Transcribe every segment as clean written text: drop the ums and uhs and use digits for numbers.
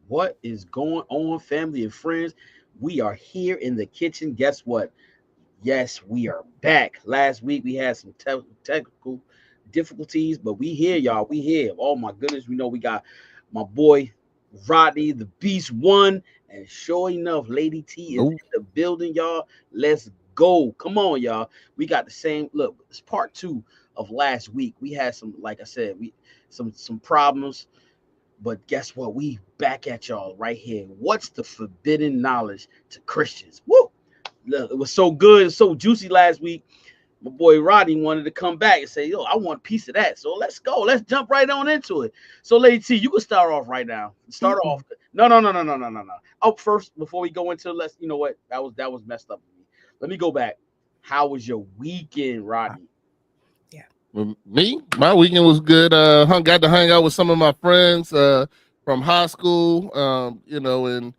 What is going on, family and friends? We are here in the kitchen. Guess what? Yes, we are back. Last week we had some technical difficulties, but we here, y'all. We here. Oh my goodness, we know we got my boy Rodney, the Beast One, and sure enough, Lady T is Oh, in the building, y'all. Let's go. Come on, y'all. We got the same look. It's part two of last week. We had some, like I said, we some problems. But guess what? We back at y'all right here. What's the forbidden knowledge to Christians? Woo! Look, it was so good, so juicy last week. My boy Rodney wanted to come back and say, "Yo, I want a piece of that." So let's go. Let's jump right on into it. So, Lady T, you can start off right now. Start off. Mm-mm. No, no, no, no, no, no, no, no. Oh, first, before we go into let's, you know what? That was messed up with me. Let me go back. How was your weekend, Rodney? Yeah. me, my weekend was good. Got to hang out with some of my friends from high school. And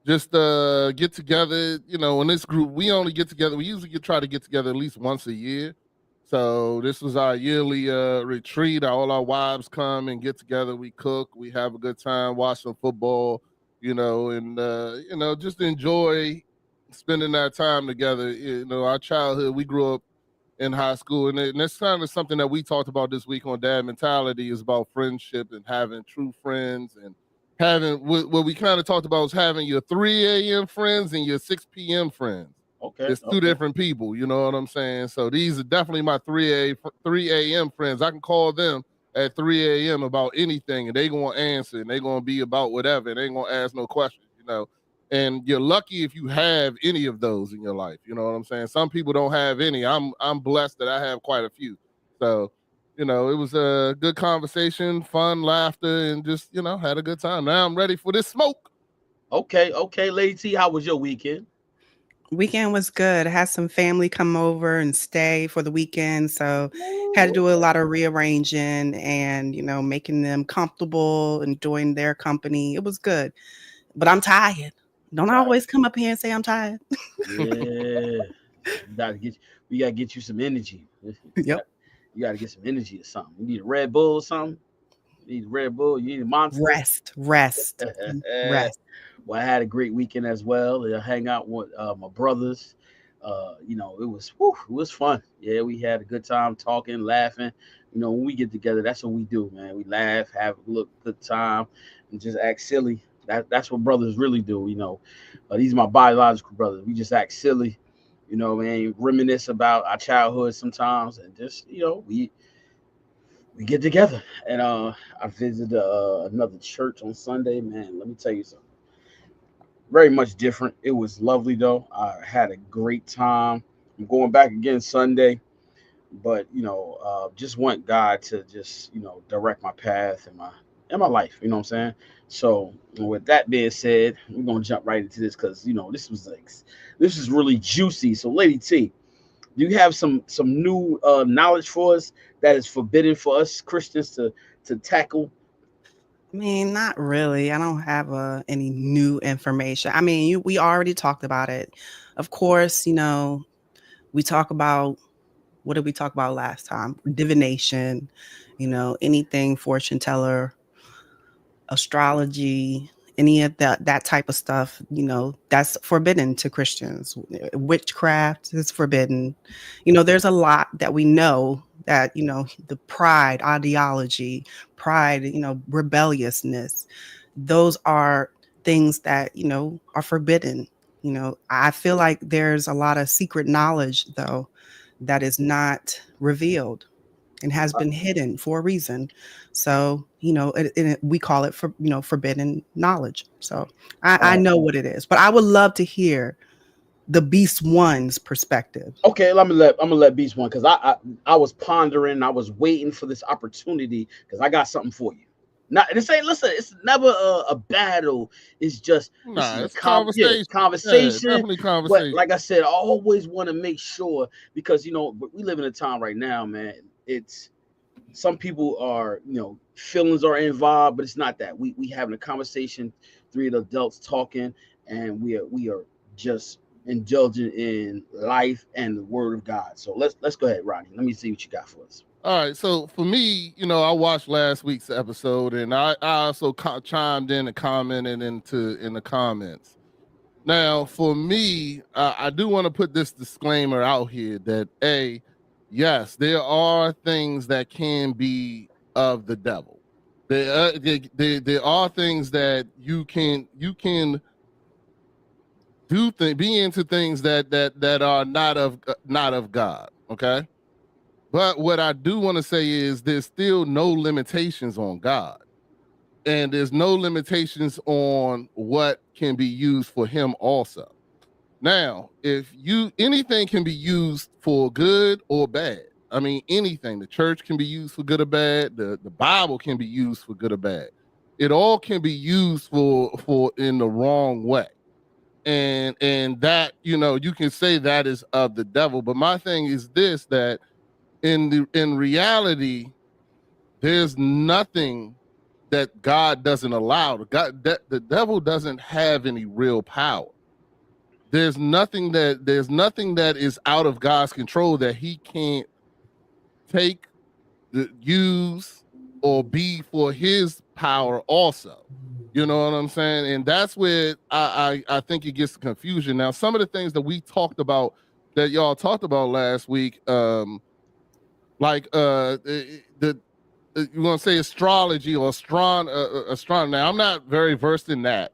just get together. In this group, we only get together. We usually try to get together at least once a year. So this was our yearly retreat. All our wives come and get together. We cook. We have a good time. Watch some football. And just enjoy spending that time together. Our childhood. We grew up in high school, and that's kind of something that we talked about this week on Dad Mentality is about friendship and having true friends and having what we kind of talked about was having your 3 a.m. friends and your 6 p.m. friends. Okay, It's two okay. different people, you know what I'm saying? So these are definitely my 3 a.m. friends. I can call them at 3 a.m. about anything and they gonna answer and they gonna be about whatever and they ain't gonna ask no questions. And you're lucky if you have any of those in your life. You know what I'm saying? Some people don't have any. I'm blessed that I have quite a few. So, it was a good conversation, fun, laughter, and just, had a good time. Now I'm ready for this smoke. Okay, okay, Lady T, how was your weekend? Weekend was good. I had some family come over and stay for the weekend, so had to do a lot of rearranging and making them comfortable, enjoying their company. It was good, but I'm tired. Don't I Right. always come up here and say I'm tired? Yeah. You gotta get we gotta get you some energy. You Yep. got you gotta get some energy or something. You need a Red Bull or something. You need a Red Bull, you need a monster. Rest, rest, rest. Well, I had a great weekend as well. I hang out with my brothers. It was fun. Yeah, we had a good time talking, laughing. When we get together, that's what we do, man. We laugh, have a look, good time, and just act silly. That's what brothers really do. These are my biological brothers. We just act silly. Man, reminisce about our childhood sometimes, and just we get together. And I visited another church on Sunday. Man, let me tell you something. Very much different. It was lovely though. I had a great time. I'm going back again Sunday, but just want God to just direct my path and my life. You know what I'm saying? So with that being said, we're gonna jump right into this because this is really juicy. So, Lady T, do you have some new knowledge for us that is forbidden for us Christians to tackle? I mean, not really. I don't have any new information. I mean, we already talked about it. Of course, we talk about what did we talk about last time? Divination, anything fortune teller, astrology, any of that type of stuff, that's forbidden to Christians. Witchcraft is forbidden. There's a lot that we know that, the pride, ideology, pride, rebelliousness, those are things that, are forbidden. I feel like there's a lot of secret knowledge though that is not revealed and has been hidden for a reason. So, we call it for, forbidden knowledge. So I Uh, know what it is, but I would love to hear the Beast One's perspective. Okay, I'm gonna let Beast one because I was pondering, I was waiting for this opportunity because I got something for you. Not this ain't listen, it's never a battle. It's just this is Nah, a it's a conversation. Yeah, conversation. definitely But conversation. like I said, I always want to make sure because we live in a time right now, man. It's some people are feelings are involved, but it's not that. We having a conversation, three adults talking, and we are just indulging in life and the word of God. So let's go ahead, Ronnie. Let me see what you got for us. All right, so for me, I watched last week's episode, and I also chimed in and commented in the comments. Now, for me, I do want to put this disclaimer out here that yes, there are things that can be of the devil. There are things that you can be into things that are not of God. Okay. But what I do want to say is there's still no limitations on God. And there's no limitations on what can be used for him also. Now, anything can be used for good or bad. I mean, anything. The church can be used for good or bad. The Bible can be used for good or bad. It all can be used for in the wrong way. And that, you can say that is of the devil. But my thing is this, that in reality, there's nothing that God doesn't allow. The devil doesn't have any real power. There's nothing that is out of God's control that he can't take, use, or be for his power also. You know what I'm saying? And that's where I think it gets the confusion. Now, some of the things that we talked about, that y'all talked about last week, like you want to say astrology or astronomy. Now, I'm not very versed in that,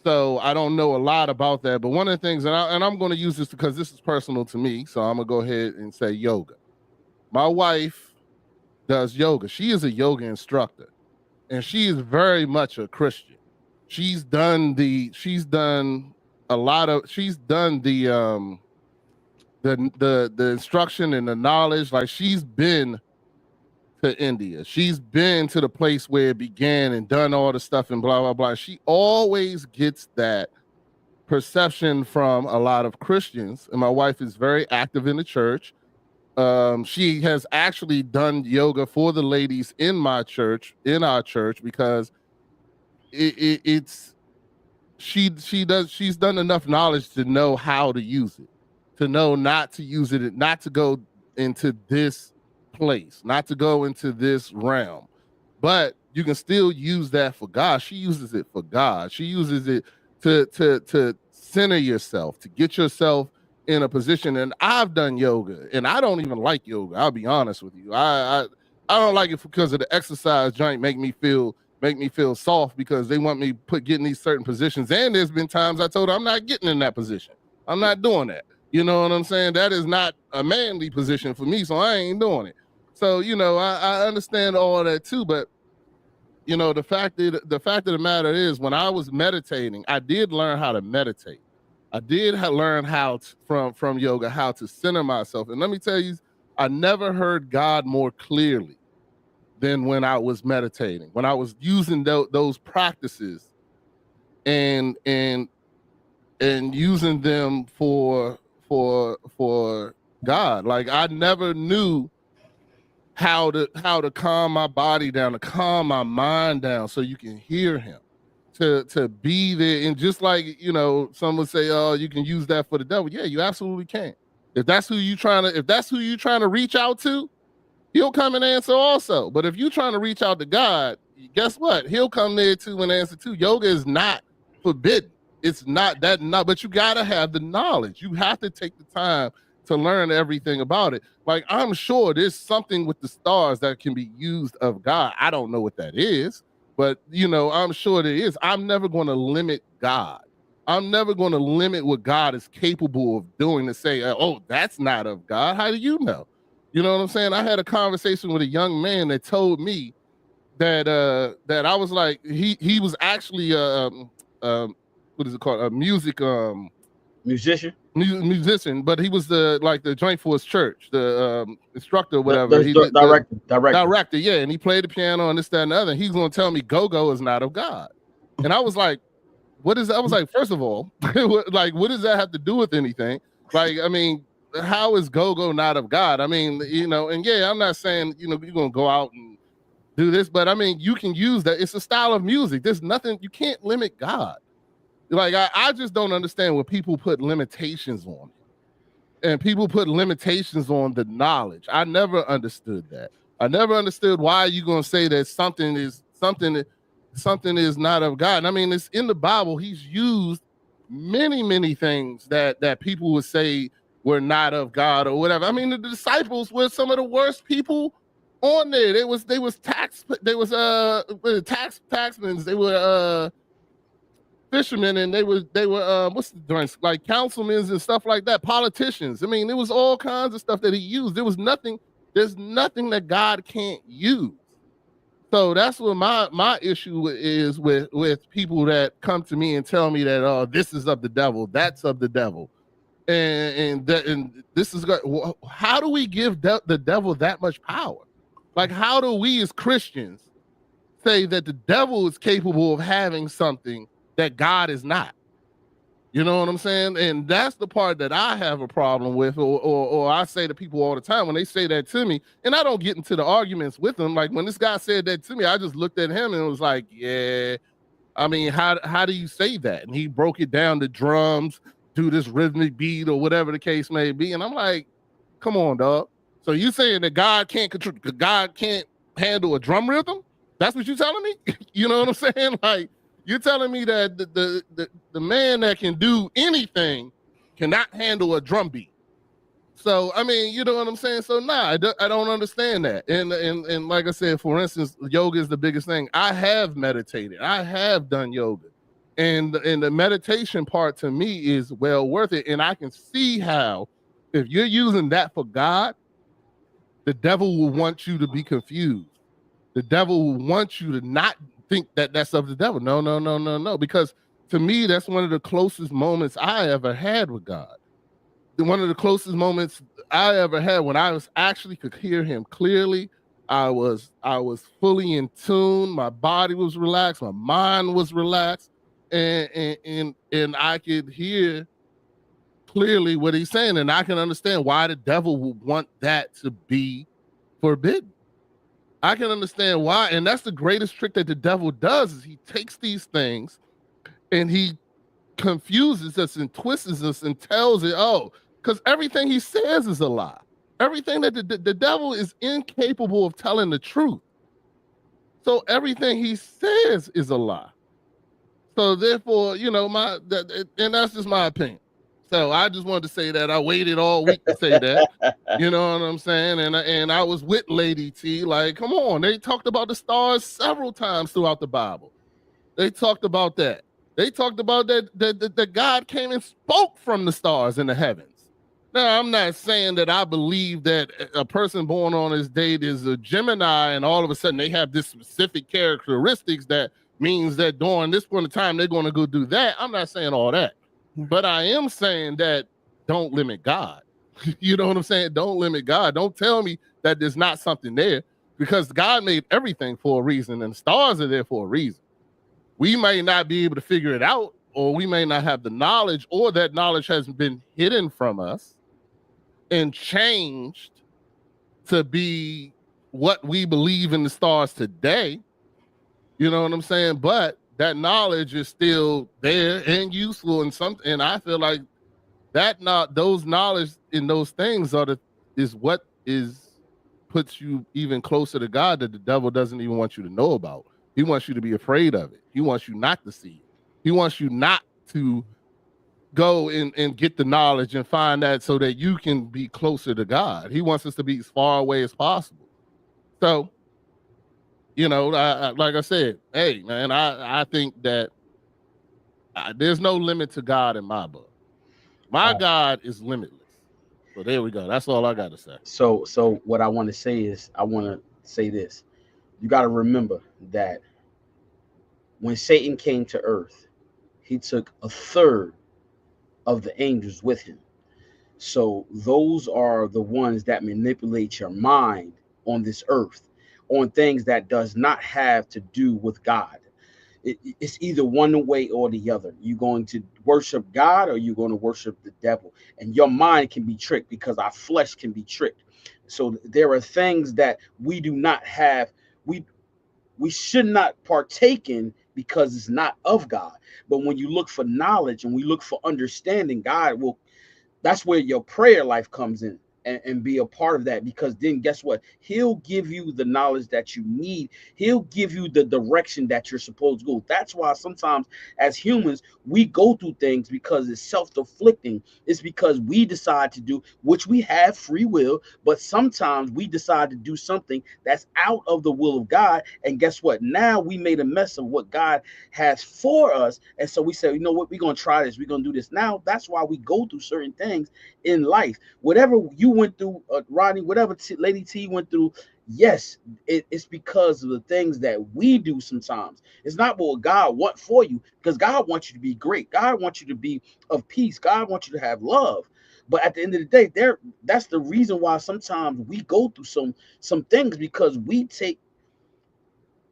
so I don't know a lot about that. But one of the things, and I'm going to use this because this is personal to me, so I'm going to go ahead and say yoga. My wife does yoga. She is a yoga instructor, and she is very much a Christian. She's done the instruction and the knowledge. Like, she's been to India. She's been to the place where it began and done all the stuff and blah, blah, blah. She always gets that perception from a lot of Christians. And my wife is very active in the church. She has actually done yoga for the ladies in our church, because she's done enough knowledge to know how to use it, to know not to use it, not to go into this place, not to go into this realm. But you can still use that for God. She uses it for God. She uses it to center yourself, to get yourself in a position. And I've done yoga, and I don't even like yoga. I'll be honest with you. I don't like it because of the exercise joint make me feel soft, because they want me getting these certain positions. And there's been times I told her I'm not getting in that position. I'm not doing that. You know what I'm saying? That is not a manly position for me, so I ain't doing it. So, I understand all that too, but the fact of the matter is, when I was meditating, I did learn how to meditate. I did learn how from yoga how to center myself. And let me tell you, I never heard God more clearly than when I was meditating, when I was using those practices and using them for God. Like, I never knew how to calm my body down, to calm my mind down, so you can hear him, to be there. And just like, some would say, oh, you can use that for the devil. Yeah, you absolutely can. If that's who you trying to reach out to, he'll come and answer also. But if you're trying to reach out to God, guess what? He'll come there too and answer too. Yoga is not forbidden. It's not that, but you got to have the knowledge. You have to take the time to learn everything about it. Like, I'm sure there's something with the stars that can be used of God. I don't know what that is, but I'm sure there is. I'm never going to limit God. I'm never going to limit what God is capable of doing to say, oh, that's not of God. How do you know? You know what I'm saying? I had a conversation with a young man that told me that I was like, he was actually what is it called? A musician, but he was the joint for his church, the instructor, whatever. Director, yeah. And he played the piano and this, that, and the other. He's gonna tell me go-go is not of God. And I was like, what is that? I was like, first of all, like, what does that have to do with anything? Like, I mean, how is go-go not of God? I mean, and yeah, I'm not saying, you're gonna go out and do this, but I mean, you can use that. It's a style of music. There's nothing, you can't limit God. Like, I just don't understand when people put limitations on it. and people put limitations on the knowledge. I never understood that. I never understood why you're going to say that something is not of God. I mean, it's in the Bible. He's used many things that people would say were not of God or whatever. I mean, the disciples were some of the worst people on there. They was taxmen. They were fishermen, and they were what's the difference? Like councilmen and stuff like that, politicians. I mean, it was all kinds of stuff that he used. There's nothing that God can't use. So that's what my issue is with people that come to me and tell me that, oh, this is of the devil, that's of the devil, and this is, how do we give the devil that much power? Like, how do we as Christians say that the devil is capable of having something that God is not? You know what I'm saying? And that's the part that I have a problem with, or I say to people all the time when they say that to me, and I don't get into the arguments with them. Like when this guy said that to me, I just looked at him and was like, yeah, I mean, how do you say that? And he broke it down to drums, do this rhythmic beat or whatever the case may be. And I'm like, come on, dog. So you saying that God can't handle a drum rhythm? That's what you telling me? You know what I'm saying? Like, you're telling me that the man that can do anything cannot handle a drum beat. So, I mean, you know what I'm saying? So, nah, I don't understand that. And like I said, for instance, yoga is the biggest thing. I have meditated. I have done yoga. And the meditation part to me is well worth it. And I can see how, if you're using that for God, the devil will want you to be confused. The devil will want you to not think that that's of the devil. No. Because to me, that's one of the closest moments I ever had with God. One of the closest moments I ever had when I was actually could hear him clearly. I was fully in tune. My body was relaxed. My mind was relaxed. And I could hear clearly what he's saying. And I can understand why the devil would want that to be forbidden. I can understand why. And that's the greatest trick that the devil does, is he takes these things and he confuses us and twists us and tells it, oh, because everything he says is a lie. Everything that the devil is incapable of telling the truth. So everything he says is a lie. So therefore, you know, and that's just my opinion. So I just wanted to say that. I waited all week to say that. You know what I'm saying? And I was with Lady T. Like, come on. They talked about the stars several times throughout the Bible. They talked about that. They talked about that God came and spoke from the stars in the heavens. Now, I'm not saying that I believe that a person born on this date is a Gemini and all of a sudden they have this specific characteristics that means that during this point of time they're going to go do that. I'm not saying all that. But I am saying that don't limit God. You know what I'm saying? Don't limit God. Don't tell me that there's not something there, because God made everything for a reason and the stars are there for a reason. We may not be able to figure it out, or we may not have the knowledge, or that knowledge has been hidden from us and changed to be what we believe in the stars today. You know what I'm saying? But that knowledge is still there and useful, and I feel like those knowledge in those things is what puts you even closer to God, that the devil doesn't even want you to know about. He wants you to be afraid of it. He wants you not to see it. He wants you not to go and get the knowledge and find that, so that you can be closer to God. He wants us to be as far away as possible. So, you know, like I said, hey, man, I think that there's no limit to God in my book. My God is limitless. So there we go. That's all I got to say. So what I want to say is, I want to say this. You got to remember that when Satan came to earth, he took a third of the angels with him. So those are the ones that manipulate your mind on this earth, on things that does not have to do with God. It's either one way or the other. You're going to worship God or you're going to worship the devil. And your mind can be tricked, because our flesh can be tricked. So there are things that we do not have. We should not partake in, because it's not of God. But when you look for knowledge and we look for understanding, God will That's where your prayer life comes in, and be a part of that, because then guess what? He'll give you the knowledge that you need. He'll give you the direction that you're supposed to go. That's why sometimes as humans, we go through things because it's self-inflicting. It's because we decide to do, which we have free will, but sometimes we decide to do something that's out of the will of God. And guess what? Now we made a mess of what God has for us. And so we say, you know what, we're going to try this. We're going to do this. Now that's why we go through certain things in life. Whatever you went through, Rodney, whatever Lady T went through, yes, it's because of the things that we do sometimes. It's not what God wants for you, because God wants you to be great. God wants you to be of peace. God wants you to have love. But at the end of the day, that's the reason why sometimes we go through some things, because we take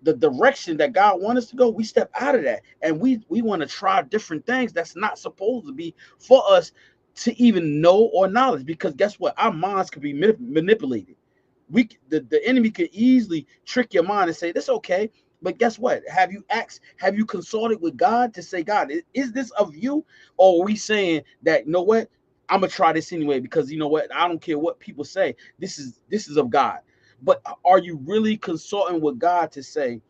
the direction that God wants us to go. We step out of that, and we want to try different things that's not supposed to be for us to even know or knowledge, because guess what? Our minds could be manipulated. The enemy could easily trick your mind and say, that's okay. But guess what? Have you consulted with God to say, God, is this of you? Or are we saying that, you know what? I'm going to try this anyway, because you know what? I don't care what people say. This is of God. But are you really consulting with God to say,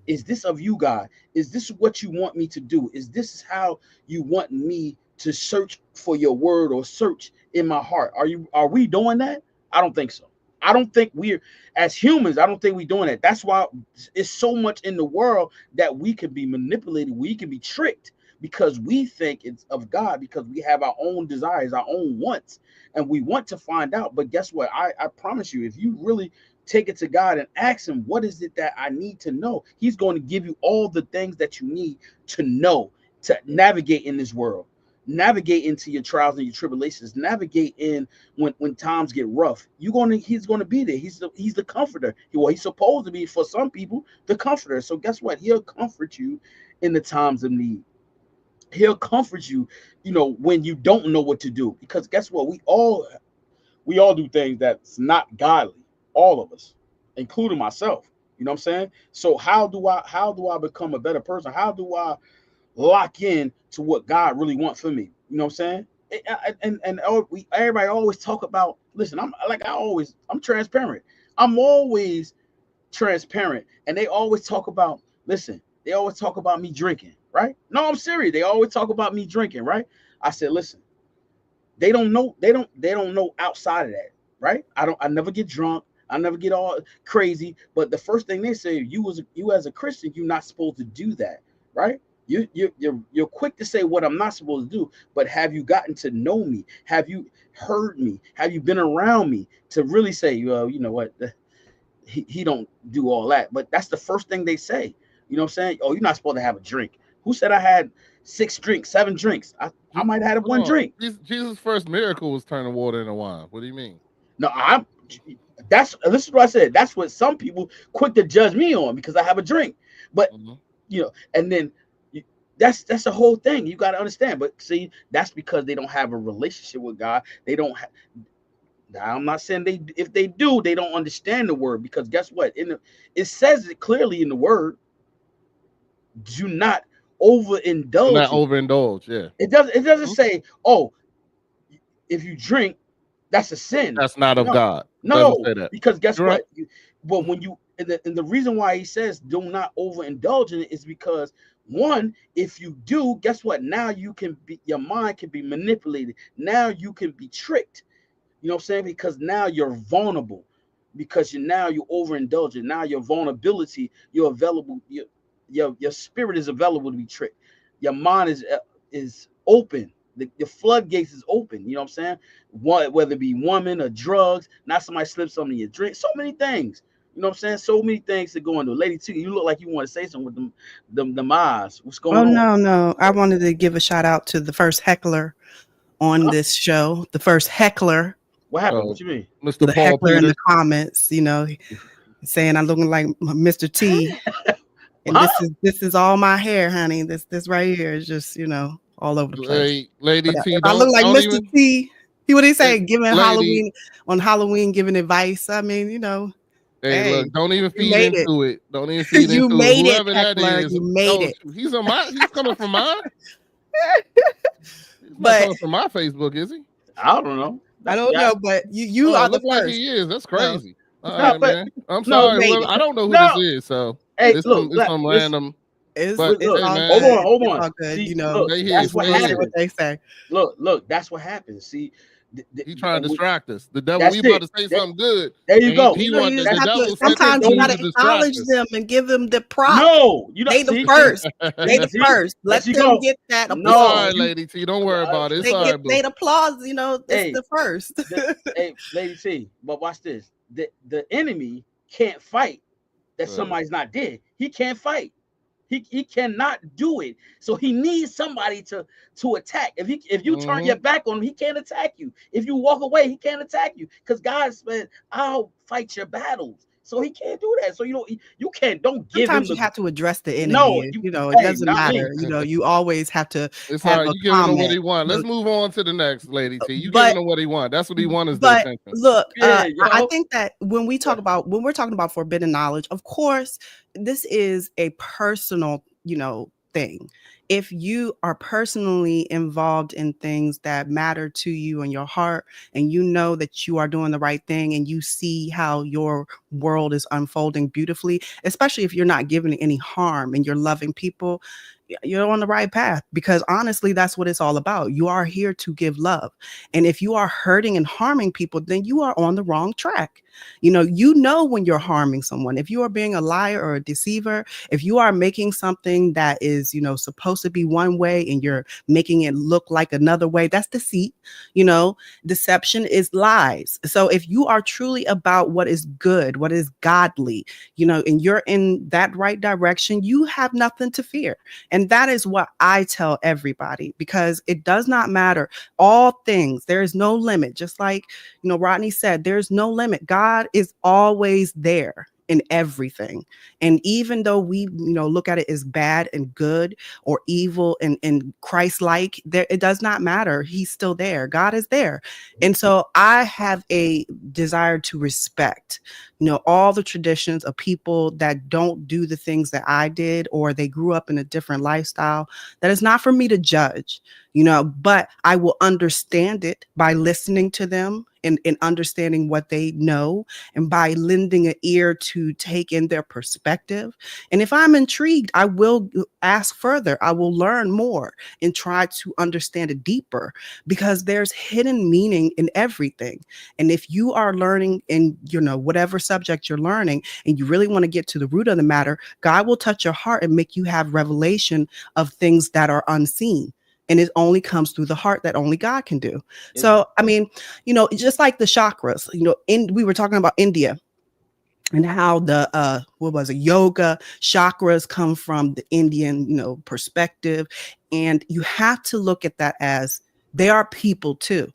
is this of you, God? Is this what you want me to do? Is this how you want me to search for your word, or search in my heart? Are we doing that? I don't think so. I don't think as humans, I don't think we're doing that. That's why it's so much in the world that we can be manipulated. We can be tricked because we think it's of God, because we have our own desires, our own wants, and we want to find out. But guess what? I promise you, if you really take it to God and ask him, what is it that I need to know? He's going to give you all the things that you need to know, to navigate in this world, navigate into your trials and your tribulations, navigate in when times get rough. He's going to be there. He's the comforter. He's supposed to be, for some people, the comforter. So guess what? He'll comfort you in the times of need. He'll comfort you, when you don't know what to do, because guess what? We all do things that's not godly. All of us, including myself. You know what I'm saying? So how do I become a better person? How do I lock in to what God really wants for me? You know what I'm saying? Everybody always talk about, listen, I'm transparent. I'm always transparent. And they always talk about, they always talk about me drinking, right? No, I'm serious. They always talk about me drinking, right? I said, listen, they don't know outside of that, right? I never get drunk. I never get all crazy. But the first thing they say, you as a Christian, you're not supposed to do that, right? You're quick to say what I'm not supposed to do, but have you gotten to know me? Have you heard me? Have you been around me to really say, well, you know what, he don't do all that? But that's the first thing they say. You know what I'm saying? Oh, you're not supposed to have a drink. Who said I had 6 drinks, 7 drinks? I might have had one drink. Jesus' first miracle was turning water into wine. What do you mean? No, this is what I said. That's what some people quick to judge me on, because I have a drink. But and then that's the whole thing. You got to understand. But see, that's because they don't have a relationship with God. They don't have. I'm not saying if they do, they don't understand the word, because guess what? It says it clearly in the word. Do not overindulge. Not overindulge. Yeah. It doesn't say, oh, if you drink, that's a sin. That's not of God. No, because guess what? But when and the reason why he says do not overindulge in it is because, one, if you do, guess what? Now your mind can be manipulated. Now you can be tricked. You know what I'm saying? Because now you're vulnerable, because you're overindulging. Now your vulnerability, you're available. Your spirit is available to be tricked. Your mind is open. The floodgates is open. You know what I'm saying? Whether it be woman or drugs, not somebody slips something in your drink. So many things. You know what I'm saying? So many things that go into it. Lady T, you look like you want to say something with the eyes. What's going on? No. I wanted to give a shout out to the first heckler on this show. The first heckler. What happened? What you mean? Mr. The Paul heckler Peters. in the comments, saying I'm looking like Mr. T. And this is all my hair, honey. This right here is just, all over the place. Lady T, I look like Mr. T. What did he say? Halloween, giving advice. I mean, Hey, look, don't even feed into it. Don't even feed into it. Made Whoever it, that Heckler, is, you made it. He's coming from mine. He's not coming from my Facebook, is he? I don't know. I That's don't yeah. know, but you Oh, are the look like first. he is. That's So, crazy. All No, right, but man. I'm no, sorry. Well, I don't know who this no. is, so Hey, it's look, some listen. random. it's But it's Look, hey, all hold man, on, good. hold It's on. all good. See, You know, look, stay here, that's you what stay know here. what happens. they say. Look, that's what happens. See, He trying to when, distract us. The devil. that's We about it. to say something good, There you and go. You know, you just the That's have to. devil sent that's this it. Sometimes you Don't dude got to to even. distract acknowledge us. them and give them the props. No, you know. They the See, first. They the see, first. there Let you them go. get that It's all No, applause. right, Lady T. Don't worry about it. It's They all get right, boo. they applause. You know, it's hey, the first. hey, Lady T. But watch this. The enemy can't fight that Uh, somebody's not dead. He can't fight. He cannot do it. So he needs somebody to attack. If you turn your mhm. back on him, he can't attack you. If you walk away, he can't attack you. Because God said, I'll fight your battles. So he can't do that. So you can't don't give him Sometimes you the have to address the no. enemy. You You know, it hey, doesn't not matter. me. You know, you always have to It's all have right. a You giving him what comment. he want. You Let's know, move on to the next, Lady T. You giving but him what he want. That's what he wants is the but attention. look, Yeah, I yo. think that when we're talking about forbidden knowledge, of course, this is a personal, thing. If you are personally involved in things that matter to you and your heart, and you know that you are doing the right thing, and you see how your world is unfolding beautifully, especially if you're not giving any harm and you're loving people, you're on the right path, because honestly, that's what it's all about. You are here to give love. And if you are hurting and harming people, then you are on the wrong track. You know when you're harming someone. If you are being a liar or a deceiver, if you are making something that is, supposed to be one way and you're making it look like another way, that's deceit. Deception is lies. So if you are truly about what is good, what is godly, and you're in that right direction, you have nothing to fear. And that is what I tell everybody, because it does not matter. All things, there is no limit. Just like, Rodney said, there's no limit. God is always there in everything. And even though we, look at it as bad and good or evil and Christ-like, there, it does not matter. He's still there. God is there. And so I have a desire to respect, all the traditions of people that don't do the things that I did, or they grew up in a different lifestyle. That is not for me to judge, but I will understand it by listening to them and understanding what they know, and by lending an ear to take in their perspective. And if I'm intrigued, I will ask further. I will learn more and try to understand it deeper, because there's hidden meaning in everything. And if you are learning in, whatever subject you're learning, and you really want to get to the root of the matter, God will touch your heart and make you have revelation of things that are unseen. And it only comes through the heart that only God can do. So, I mean, just like the chakras, we were talking about India and how the what was it, yoga chakras come from the Indian, perspective. And you have to look at that as they are people too.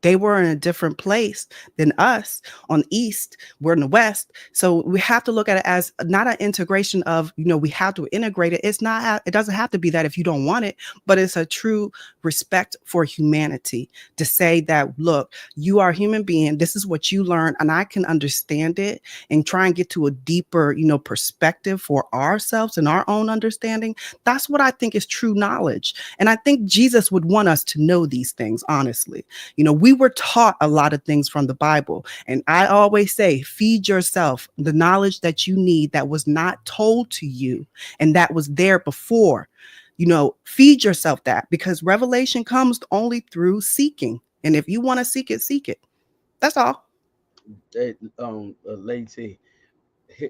They were in a different place than us on the East. We're in the West. So we have to look at it as not an integration of, we have to integrate it. It doesn't have to be that if you don't want it, but it's a true respect for humanity to say that, look, you are a human being. This is what you learn, and I can understand it and try and get to a deeper, perspective for ourselves and our own understanding. That's what I think is true knowledge. And I think Jesus would want us to know these things, honestly. We were taught a lot of things from the Bible. And I always say, feed yourself the knowledge that you need that was not told to you and that was there before. Feed yourself that, because revelation comes only through seeking. And if you want to seek it, seek it. That's all. Hey, Lady T,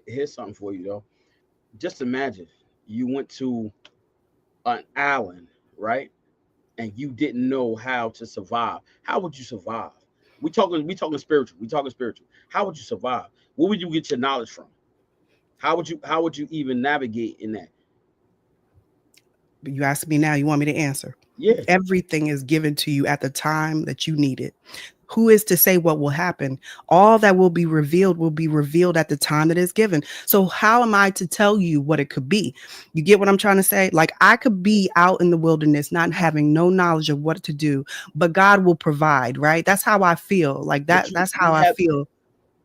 here's something for you though. Just imagine you went to an island, right? And you didn't know how to survive. How would you survive? We talking spiritual. We talking spiritual. How would you survive? Where would you get your knowledge from? How would you even navigate in that? You ask me now, you want me to answer? Yeah. Everything is given to you at the time that you need it. Who is to say what will happen? All that will be revealed at the time that is given. So how am I to tell you what it could be? You get what I'm trying to say? Like, I could be out in the wilderness, not having no knowledge of what to do, but God will provide, right? That's how I feel. Like But that, you that's you how I have feel.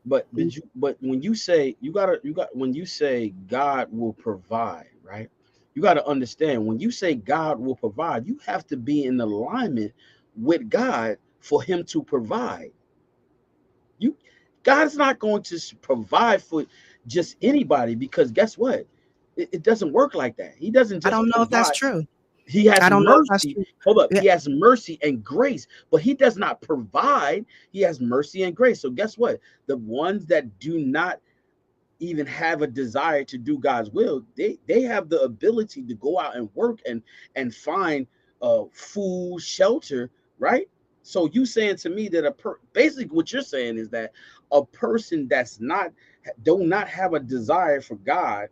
but when you say when you say God will provide, right? You got to understand when you say God will provide, you have to be in alignment with God for him to provide. You, God's not going to provide for just anybody, because guess what? It doesn't work like that. He doesn't I just don't know if that's provide. true. He has I don't know if that's mercy. true. Hold up. Yeah, He has mercy and grace, but he does not provide. He has mercy and grace. So guess what? The ones that do not even have a desire to do God's will, they have the ability to go out and work and find food, shelter, right? So you saying to me that basically what you're saying is that a person that's not do not have a desire for God,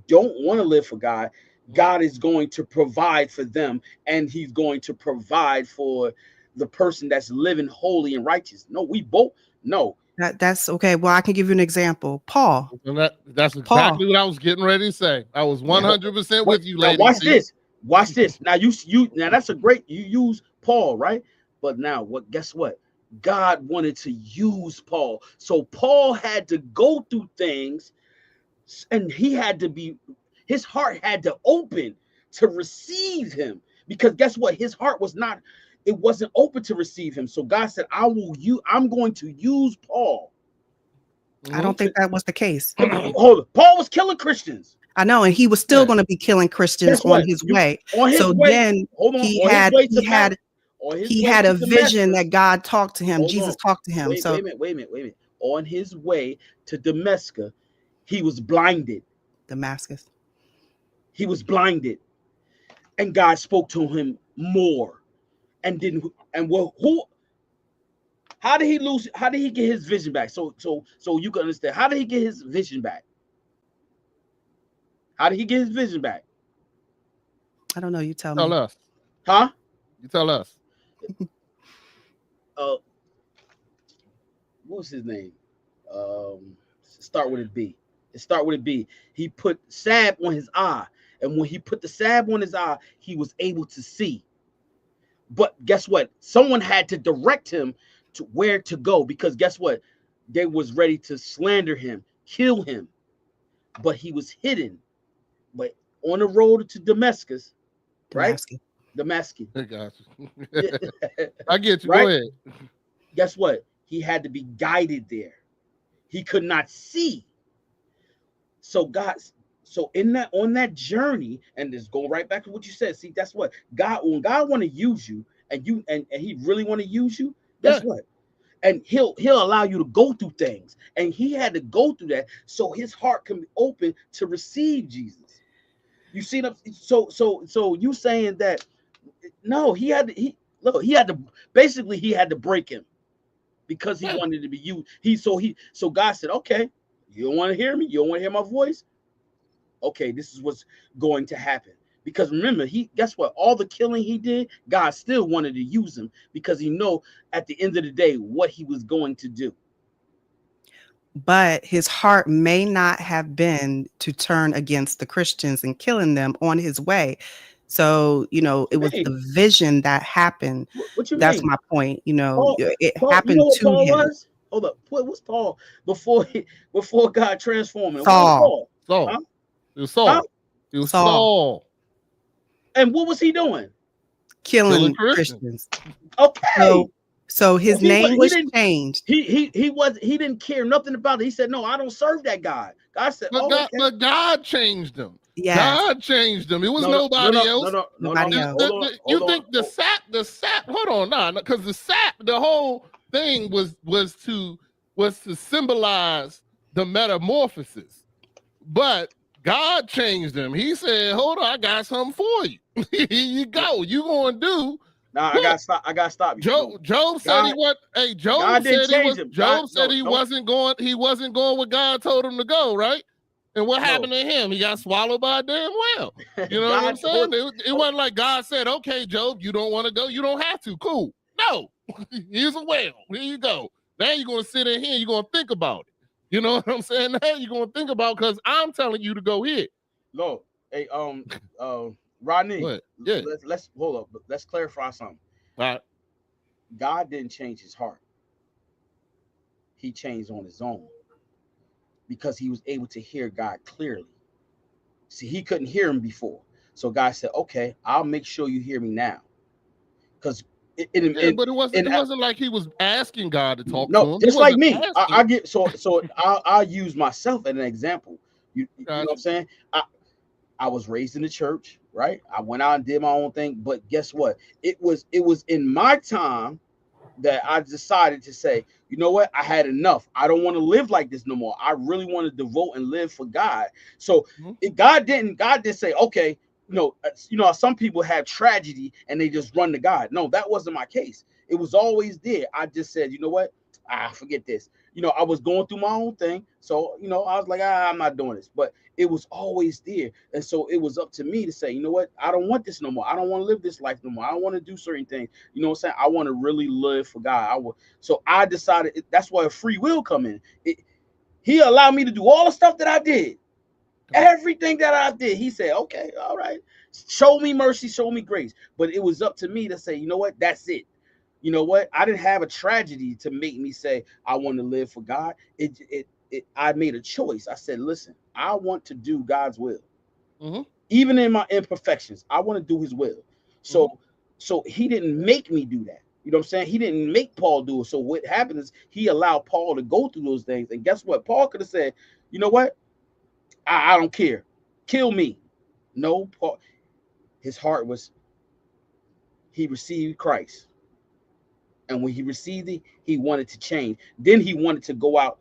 don't want to live for God, God is going to provide for them, and he's going to provide for the person that's living holy and righteous. No, we both no. that's okay. Well, I can give you an example. Paul. And that's Paul. exactly what I was getting ready to say. I was 100% with you, Now lady. watch this. Watch this. Now you now that's a great, you use Paul, right? But now guess what? God wanted to use Paul. So Paul had to go through things, and his heart had to open to receive him, because guess what? His heart it wasn't open to receive him. So God said, I'm going to use Paul. I don't think that was the case. Hold on. Paul was killing Christians. I know, and he was still going to be killing Christians on his way. Then he had a vision that God talked to him. Jesus talked to him. Wait a minute. On his way to Damascus, he was blinded. Damascus. He was blinded, and God spoke to him more. And how did he get his vision back? So you can understand. How did he get his vision back? How did he get his vision back? I don't know. You tell me. Us. Huh? You tell us. What was his name? Start with a B. It start with a B. He put salve on his eye, and when he put the salve on his eye, he was able to see. But guess what? Someone had to direct him to where to go, because guess what? They was ready to slander him, kill him, but he was hidden. But on the road to Damascus, right? Damascus. I got you. I get you. Right? Go ahead. Guess what? He had to be guided there. He could not see. So on that journey, and just go right back to what you said. See, that's what when God want to use you, and he really want to use you, guess what? And he'll allow you to go through things. And he had to go through that so his heart can be open to receive Jesus. You see that? So you saying that no, he had to break him, because he wanted to be used. So God said, okay, you don't want to hear me? You don't want to hear my voice? Okay, this is what's going to happen. Because remember, guess what? All the killing he did, God still wanted to use him, because he know at the end of the day what he was going to do. But his heart may not have been to turn against the Christians and killing them on his way. So, it was the vision that happened. What you That's mean? My point. Paul, it happened to Paul him. Was? Hold up. What was Paul before God transformed him? Saul. Huh? It was Saul. Huh? It was Saul. And what was he doing? Killing Christians. Okay. So his name was changed. He didn't care nothing about it. He said, no, I don't serve that God. God said, but God changed him. Yeah, God changed him. It was nobody else. Nobody else. You think the sap? Hold on, because the sap, the whole thing was to symbolize the metamorphosis, but God changed him. He said, "Hold on, I got something for you. Here you go. You gonna do." Nah, I gotta stop you. Job said he was. Hey, Job said he wasn't going. He wasn't going where God told him to go. Right. And what happened to him? He got swallowed by a damn whale. You know what I'm saying? It wasn't like God said, "Okay, Job, you don't want to go. You don't have to. Cool." No, here's a whale. Here you go. Now you're gonna sit in here. You're gonna think about it. You know what I'm saying? Now you're gonna think about, because I'm telling you to go here. No, hey, Rodney. What? Yeah. Let's hold up. Let's clarify something. All right. God didn't change his heart. He changed on his own, because he was able to hear God clearly. See, he couldn't hear him before. So God said, okay, I'll make sure you hear me now. Because But it wasn't like he was asking God to talk to no, him. just like me. Asking. I get so I'll use myself as an example. You know what I'm saying? I was raised in the church, right? I went out and did my own thing, but guess what? It was in my time that I decided to say, you know what? I had enough. I don't want to live like this no more. I really want to devote and live for God. So God didn't say, okay, some people have tragedy and they just run to God. No, that wasn't my case. It was always there. I just said, you know what? Forget this. I was going through my own thing. So, I was like, I'm not doing this. But it was always there. And so it was up to me to say, you know what? I don't want this no more. I don't want to live this life no more. I don't want to do certain things. You know what I'm saying? I want to really live for God. So I decided that's why free will come in. He allowed me to do all the stuff that I did. Everything that I did. He said, okay, all right. Show me mercy, show me grace. But it was up to me to say, you know what? That's it. You know what? I didn't have a tragedy to make me say I want to live for God. I made a choice. I said, listen, I want to do God's will. Even in my imperfections, I want to do his will. So he didn't make me do that. You know what I'm saying? He didn't make Paul do it. So what happened is he allowed Paul to go through those things. And guess what? Paul could have said, you know what? I don't care. Kill me. No, Paul, his heart was, he received Christ. And when he received it, he wanted to change. Then he wanted to go out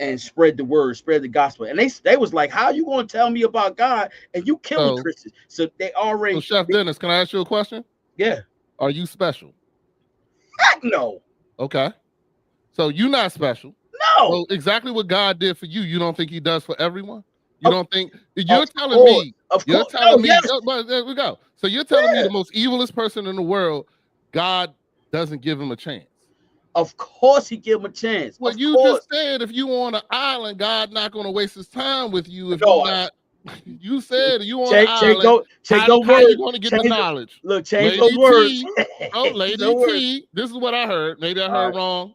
and spread the word, spread the gospel. And they was like, how are you going to tell me about God and you killing Christians? So they already. So Chef Dennis, can I ask you a question? Yeah. Are you special? Heck no. Okay. So you're not special. No. So exactly what God did for you, you don't think he does for everyone? You don't think you're telling me? You're telling me. Yes. There we go. So you're telling me the most evilest person in the world, God doesn't give him a chance. Of course he give him a chance. Well, you just said if you on an island, God not going to waste his time with you if you're not. You said you on an island. How you going to get the knowledge? Look, change those words. Lady T, this is what I heard. Maybe I heard wrong.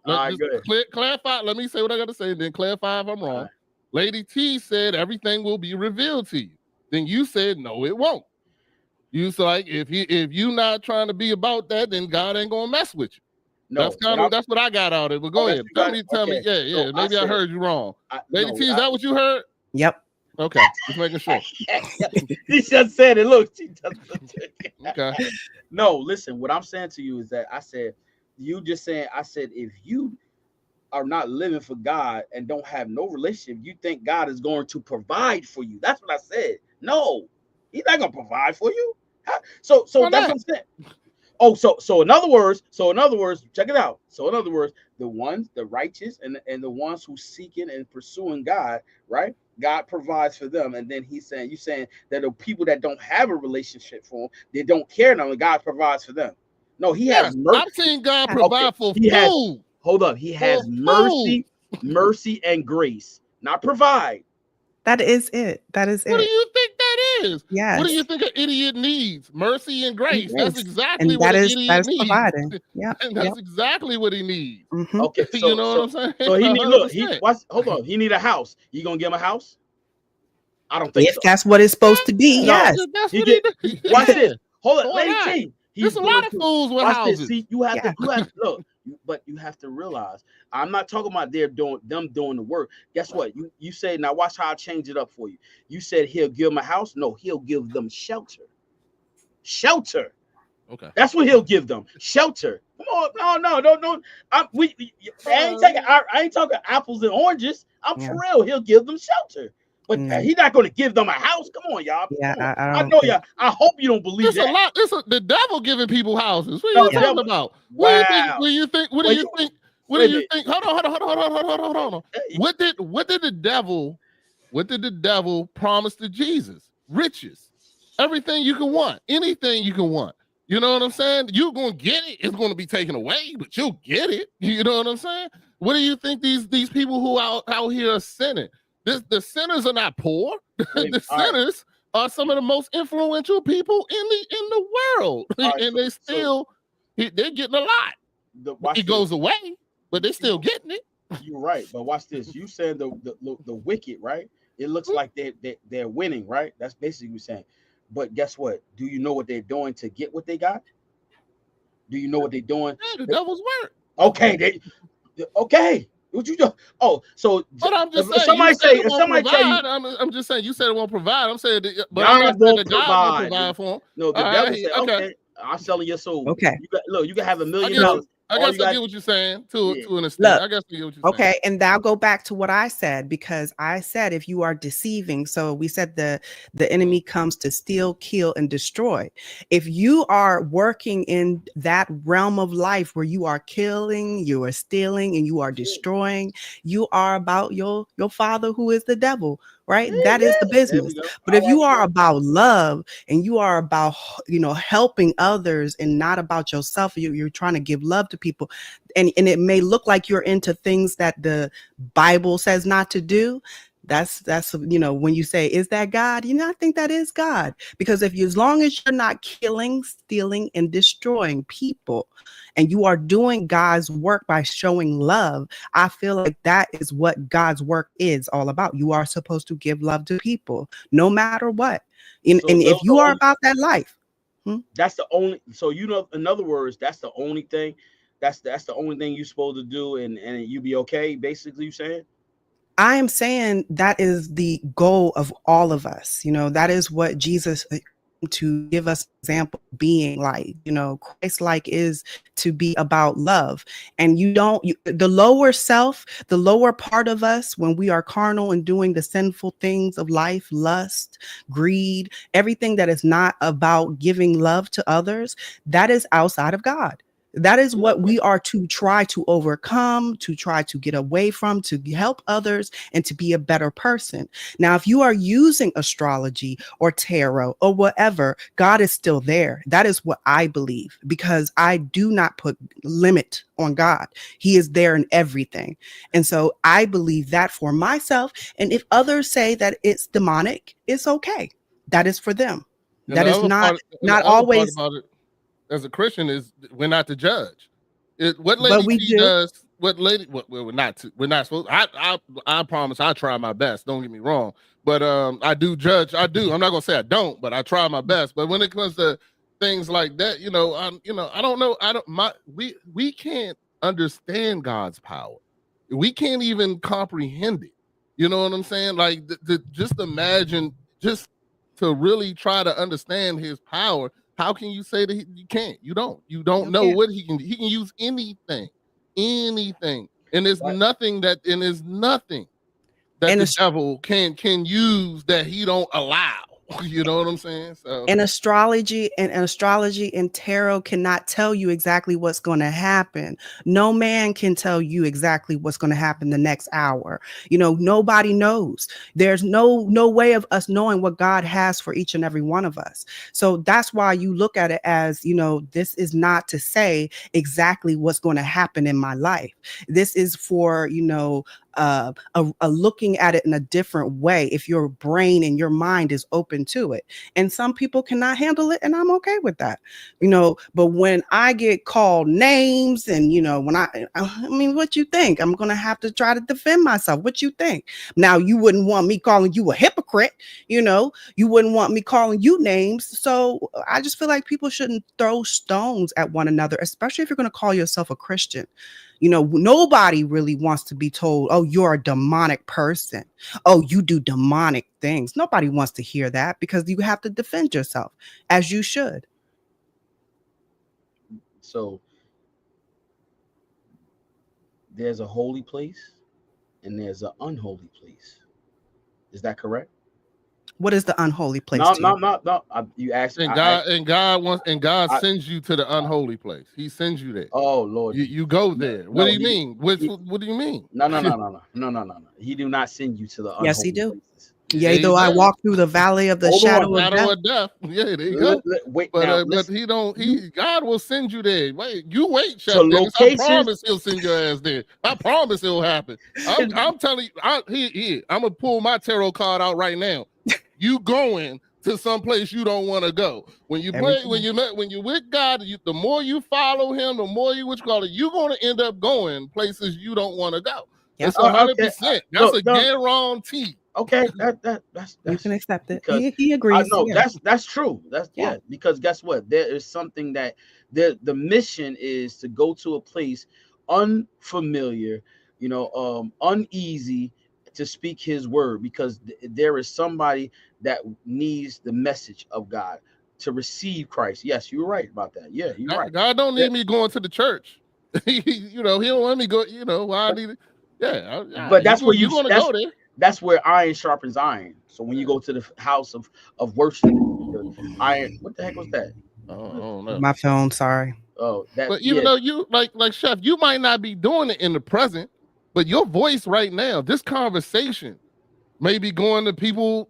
Clarify. Let me say what I got to say, and then clarify if I'm wrong. Lady T said everything will be revealed to you. Then you said no, it won't. You so like if you not trying to be about that, then God ain't gonna mess with you. No, that's what I got out of it. But go ahead. Tell me. Yeah. So maybe I heard you wrong. Lady T, is that what you heard? Yep. Okay, just making sure. He just said it. Look. Okay. No, listen. What I'm saying to you is that I said if you are not living for God and don't have no relationship, you think God is going to provide for you. That's what I said. No, he's not going to provide for you. So that's what I'm saying. Oh, so in other words, check it out. So in other words, the righteous and the ones who seeking and pursuing God, right? God provides for them. And then you saying that the people that don't have a relationship for him, they don't care now, and God provides for them. No, he has mercy. I've seen God provide for food. Hold up. He has mercy and grace, not provide. That is it. What do you think that is? Yes. What do you think an idiot needs? Mercy and grace. That's exactly what an idiot needs. Providing. Yeah. And that's exactly what he needs. Mm-hmm. Okay. You know what I'm saying? So hold on. He need a house. You gonna give him a house? I don't think so. That's what it's supposed to be. Yes. That's what he did. Watch this. Hold on. Lady T. There's a lot of fools with houses. See, you have to look. But you have to realize, I'm not talking about them doing the work. Guess what? You say, now watch how I change it up for you. You said he'll give them a house. No, he'll give them shelter. Shelter. Okay. That's what he'll give them. Shelter. Come on. No. Don't. I ain't talking apples and oranges. I'm for real. He'll give them shelter. But he's not going to give them a house. Come on, y'all. Yeah, I know y'all. I hope you don't believe that. The devil giving people houses. What are you talking about? Wow. What do you think? Hold on. What did the devil promise to Jesus? Riches. Everything you can want. Anything you can want. You know what I'm saying? You're going to get it. It's going to be taken away, but you'll get it. You know what I'm saying? What do you think these people who out here are sinning? The sinners are not poor. The sinners are some of the most influential people in the world, and they're getting a lot. It goes away, but they're still getting it. You're right, but watch this. You said the wicked, right? It looks like they're winning, right? That's basically what you're saying. But guess what? Do you know what they're doing to get what they got? Do you know what they're doing? Yeah, the devil's work. Okay, okay. What you do? Oh, so but I'm just saying, somebody say, if somebody tell you, I'm just saying, you said it won't provide. I'm saying, but God I'm not saying that won't God won't provide for them. No, the devil said, okay, I'm selling your soul. Okay. You can have $1 million. I guess I get what you're saying to an extent. Look, I guess I get what you're saying. Okay, and now go back to what I said, because I said if you are deceiving, so we said the enemy comes to steal, kill, and destroy. If you are working in that realm of life where you are killing, you are stealing, and you are destroying, you are about your father who is the devil. Right? That is the business. But if you are about love and you are about, helping others and not about yourself, you're trying to give love to people, and it may look like you're into things that the Bible says not to do. That's when you say, is that God? I think that is God, because as long as you're not killing, stealing, and destroying people, and you are doing God's work by showing love, I feel like that is what God's work is all about. You are supposed to give love to people, no matter what. And if you are about that life, that's the only. So in other words, that's the only thing. That's the only thing you're supposed to do, and you be okay. Basically, you saying. I am saying that is the goal of all of us. That is what Jesus to give us example being like. Christ-like is to be about love. And the lower self, the lower part of us, when we are carnal and doing the sinful things of life, lust, greed, everything that is not about giving love to others, that is outside of God. That is what we are to try to overcome, to try to get away from, to help others, and to be a better person. Now, if you are using astrology or tarot or whatever, God is still there. That is what I believe, because I do not put limit on God. He is there in everything. And so I believe that for myself. And if others say that it's demonic, it's okay. That is for them. That is not always. As a Christian, is we're not to judge. What Lady T does, we're not supposed. I promise I try my best. Don't get me wrong, but I do judge. I do. I'm not gonna say I don't, but I try my best. But when it comes to things like that, I don't know. We can't understand God's power. We can't even comprehend it. You know what I'm saying? Like, just imagine, just to really try to understand His power. How can you say that you can't? You don't know what he can do. He can use anything, and there's nothing that the devil can use that he don't allow. You know what I'm saying? So, and astrology and tarot cannot tell you exactly what's going to happen. No man can tell you exactly what's going to happen the next hour. Nobody knows. There's no way of us knowing what God has for each and every one of us. So that's why you look at it as, this is not to say exactly what's going to happen in my life. This is for, a looking at it in a different way, if your brain and your mind is open to it. And some people cannot handle it, and I'm okay with that. But when I get called names, and when I mean, what you think? I'm gonna have to try to defend myself. What you think? Now, you wouldn't want me calling you a hypocrite, you wouldn't want me calling you names. So I just feel like people shouldn't throw stones at one another, especially if you're gonna call yourself a Christian. Nobody really wants to be told, oh, you're a demonic person. Oh, you do demonic things. Nobody wants to hear that, because you have to defend yourself, as you should. So there's a holy place and there's an unholy place. Is that correct? What is the unholy place? No. You asked. And God sends you to the unholy place. He sends you there. Oh Lord, you go there. What do you mean? What do you mean? No. He do not send you to the unholy Yes, he do. places. Yea, though I walk through the valley of the shadow of death. Yeah, there you go. Wait, but he don't. God will send you there. Wait, Chef Dennis. I promise He'll send your ass there. I promise it'll happen. I'm telling you. I'm gonna pull my tarot card out right now. You going to some place you don't want to go. When you're with God, the more you follow Him, the more you're going to end up going places you don't want to go. It's 100%. That's a guarantee. Okay, that's You can accept it. because He I agrees. know Yeah. that's true. That's Yeah. because guess what? There is something that the mission is to go to a place unfamiliar, uneasy, to speak his word, because there is somebody that needs the message of God to receive Christ. Yes, you're right about that. Yeah, you're right. God don't Yeah, need me going to the church. He don't want me go. Why I need it? Yeah, but you that's where you gonna go there? that's where iron sharpens iron. So when you Yeah. go to the house of worship, the iron, what the heck was that? I don't know. My phone. Sorry. Oh, that, But even yeah. though you like Chef, you might not be doing it in the present, but your voice right now, this conversation, may be going to people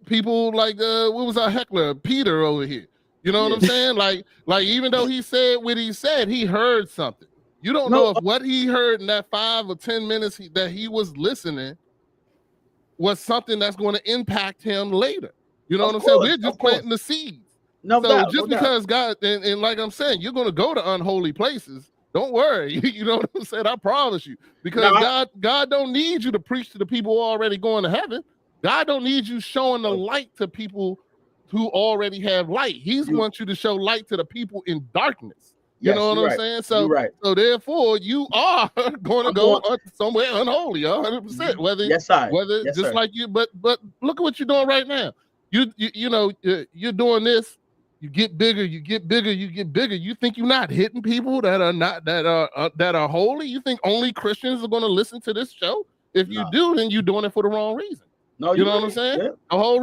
like what was our heckler Peter over here. You know what Yeah. I'm saying? Like even though he said what he said, he heard something. You don't No, know if what he heard in that 5 or 10 minutes that he was listening was something that's going to impact him later. You know what I'm saying? We're of just course, planting the seeds. no So doubt, no just doubt. because God and like I'm saying, you're going to go to unholy places. Don't worry. You know what I'm saying? I promise you. Because Now, God don't need you to preach to the people who are already going to heaven. God don't need you showing the light to people who already have light. He wants you to show light to the people in darkness. You yes, know what you're I'm right. saying? You're So right. therefore you are going to I'm go going. somewhere unholy, 100%. Whether Yes, just sir. like you, but look at what you're doing right now. You're doing this. You get bigger, you get bigger, you get bigger. You think you're not hitting people that are holy? You think only Christians are going to listen to this show? If you No, do, then you're doing it for the wrong reason. no, You you're know what I'm right. saying? Yeah. The whole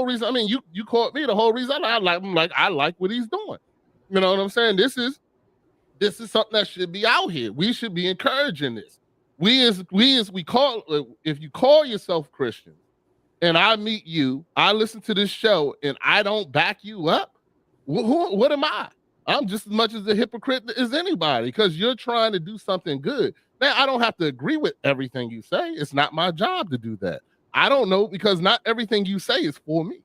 reason. I mean, you caught me. The whole reason I like what he's doing. You know what I'm saying? This is something that should be out here. We should be encouraging this. We call, if you call yourself Christian and I meet you, I listen to this show and I don't back you up, what am I? I'm just as much as a hypocrite as anybody, because you're trying to do something good. Now, I don't have to agree with everything you say. It's not my job to do that. I don't know, because not everything you say is for me.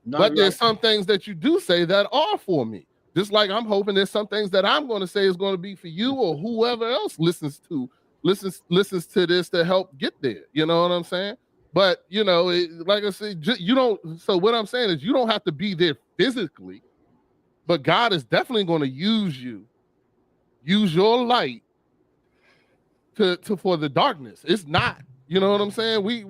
No, But you're there's right. some things that you do say that are for me. Just like I'm hoping there's some things that I'm going to say is going to be for you or whoever else listens to this to help get there. You know what I'm saying? But like I said, you don't. So what I'm saying is, you don't have to be there physically, but God is definitely going to use your light to for the darkness. It's not. You know what I'm saying? We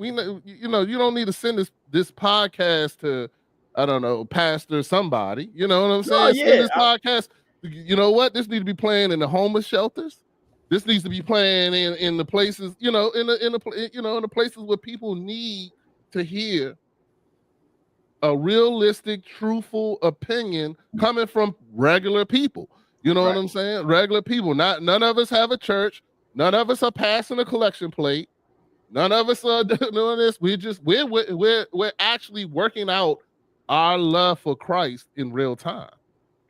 you don't need to send this podcast to, I don't know, pastor somebody. You know what I'm No, saying? Send yeah. this podcast. You know what? This needs to be playing in the homeless shelters. This needs to be playing in the places, in the places where people need to hear a realistic, truthful opinion coming from regular people. You know what I'm saying? Regular people. None of us have a church. None of us are passing a collection plate. None of us are doing this. We're actually working out our love for Christ in real time.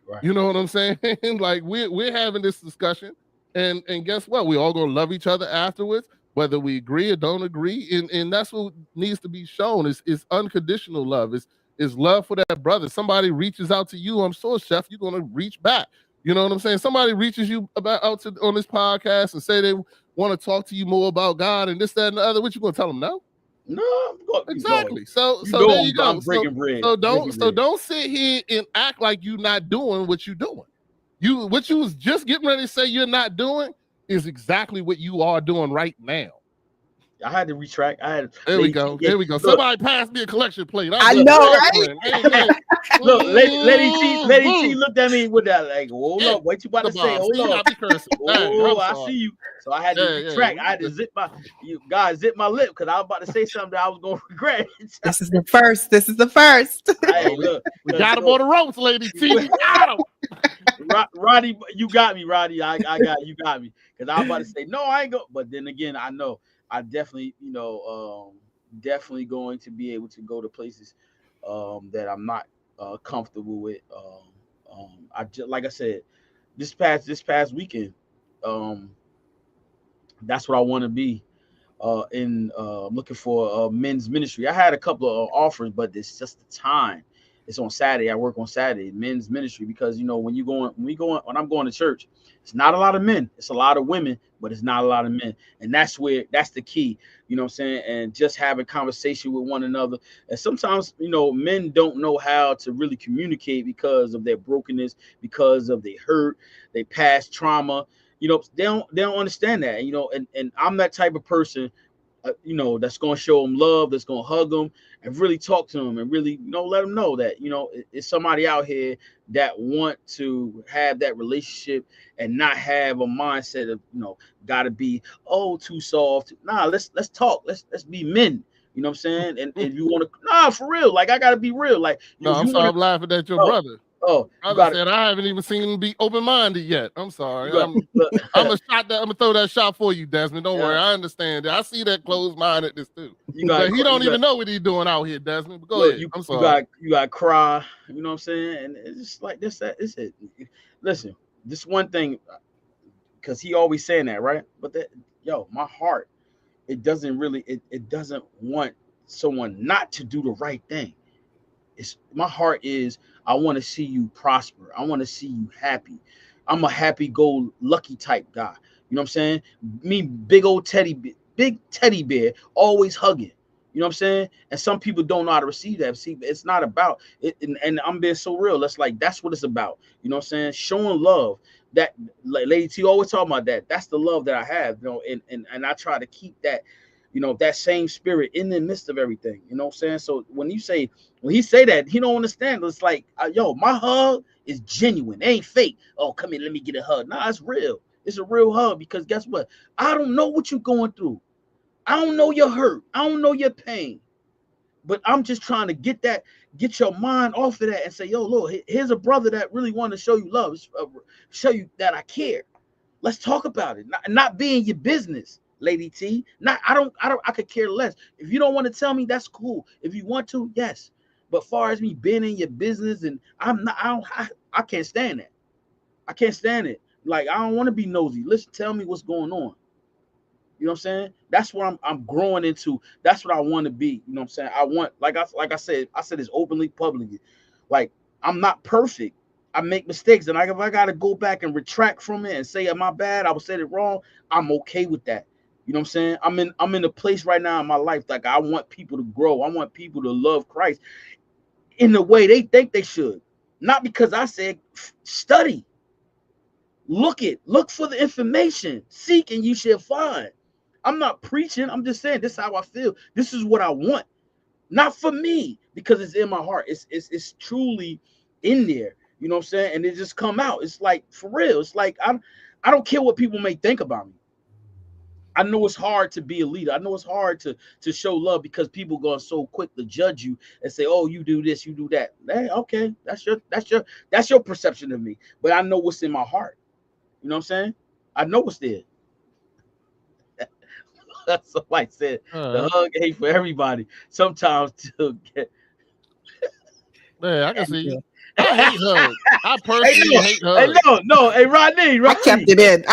Right. You know what I'm saying? Like we're having this discussion, and guess what? We all gonna love each other afterwards, whether we agree or don't agree. And that's what needs to be shown is unconditional love. Is love for that brother. Somebody reaches out to you, I'm sure, Chef, you're gonna reach back. You know what I'm saying? Somebody reaches you on this podcast and say they want to talk to you more about God and this, that, and the other. What you gonna tell them? No. No, Exactly. So know there you go. I'm breaking bread. So Breaking bread. don't sit here and act like you're not doing what you're doing. What you was just getting ready to say you're not doing is exactly what you are doing right now. I had to retract. There we go. There we go. Look, somebody passed me a collection plate. I know, right? Look, Lady T looked at me with that like, hold up, what you about to say? Hold on. Oh, I see you. So I had to retract. I had to zip my lip because I was about to say something that I was gonna regret. This is the first. Hey, look, we got him on the ropes, Lady T. We got him. Roddy, you got me, Roddy. I got you, got me. Because I was about to say, no, I ain't go. But then again, I know I definitely, definitely going to be able to go to places that I'm not comfortable with. Like I said, this past weekend, that's what I want to be in looking for men's ministry. I had a couple of offers, but it's just the time. it's on Saturday. I work on Saturday, men's ministry, because when I'm going to church, it's not a lot of men. It's a lot of women, but it's not a lot of men. And that's the key, you know what I'm saying? And just having conversation with one another. And sometimes, men don't know how to really communicate because of their brokenness, because of their hurt, their past trauma. They don't understand that. And I'm that type of person, that's going to show them love, that's going to hug them and really talk to them and really, let them know that, it's somebody out here that want to have that relationship and not have a mindset of, got to be, too soft. Nah, let's talk. Let's be men. You know what I'm saying? And if you want to, for real, like I got to be real. Like, no, I'm sorry, I'm laughing at your brother. I said I haven't even seen him be open-minded yet. I'm sorry. I'm gonna throw that shot for you, Desmond. Don't worry. I understand that. I see that closed-mindedness too. But he don't even know what he's doing out here, Desmond. But go ahead. I'm sorry. You got to cry. You know what I'm saying? And it's just like this. It's it. Listen, this one thing, because he always saying that, right? But my heart, it doesn't really. It doesn't want someone not to do the right thing. My heart is, I want to see you prosper. I want to see you happy. I'm a happy-go-lucky type guy. You know what I'm saying? Me, big teddy bear, always hugging. You know what I'm saying? And some people don't know how to receive that. See, it's not about it. And I'm being so real. That's what it's about. You know what I'm saying? Showing love. That, like Lady T always talking about that. That's the love that I have. And I try to keep that, that same spirit in the midst of everything. You know what I'm saying? So when he say that, he don't understand. It's like, my hug is genuine. It ain't fake. Oh, come here, let me get a hug. Nah, it's real. It's a real hug, because guess what? I don't know what you're going through. I don't know your hurt. I don't know your pain. But I'm just trying to get your mind off of that and say, yo, Lord, here's a brother that really want to show you love, show you that I care. Let's talk about it. Not be in your business. Lady T, I could care less. If you don't want to tell me, that's cool. If you want to, yes. But far as me being in your business, and I can't stand that. I can't stand it. Like, I don't want to be nosy. Listen, tell me what's going on. You know what I'm saying? That's what I'm growing into. That's what I want to be. You know what I'm saying? I want, like I said this openly, publicly. Like, I'm not perfect. I make mistakes, and if I got to go back and retract from it and say, my bad, I was said it wrong, I'm okay with that. You know what I'm saying? I'm in a place right now in my life, like, I want people to grow. I want people to love Christ in the way they think they should. Not because I said study. Look for the information. Seek and you shall find. I'm not preaching. I'm just saying this is how I feel. This is what I want. Not for me, because it's in my heart. It's truly in there. You know what I'm saying? And it just come out. It's like, for real. It's like, I don't care what people may think about me. I know it's hard to be a leader. I know it's hard to show love, because people go so quick to judge you and say, "Oh, you do this, you do that." Hey, okay, that's your perception of me. But I know what's in my heart. You know what I'm saying? I know what's there. Somebody said the hug ain't for everybody. Sometimes to get. Man, I can see you. I hate hugs. I personally hate hugs. Hey, no. Hey, Rodney. I kept it in.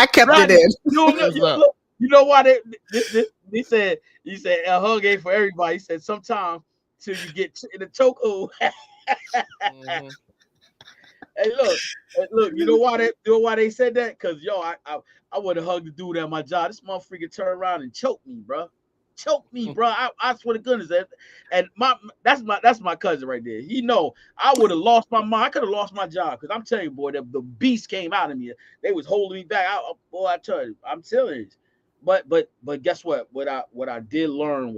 You know why they said, you said a hug ain't for everybody. He said sometimes till you get in the chokehold. Mm-hmm. Hey, look. You know why they said that? Because I would have hugged the dude at my job. This motherfucker turned around and choked me, bro. I swear to goodness. And that's my cousin right there. I would have lost my mind. I could have lost my job, because I'm telling you, boy, the beast came out of me. They was holding me back. I tell you, I'm telling you. But guess what? What I did learn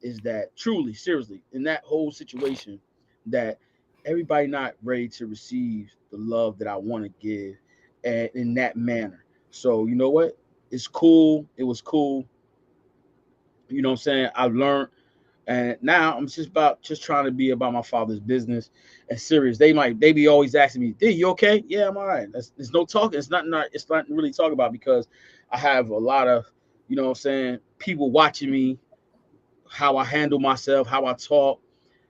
is that truly, seriously, in that whole situation, that everybody not ready to receive the love that I want to give, and in that manner. So you know what? It's cool. It was cool. You know what I'm saying? I've learned, and now I'm just trying to be about my father's business. And serious, they be always asking me, "D, you okay?" Yeah, I'm all right. There's no talking. It's not really talk about, because I have a lot of, you know what I'm saying, people watching me, how I handle myself, how I talk.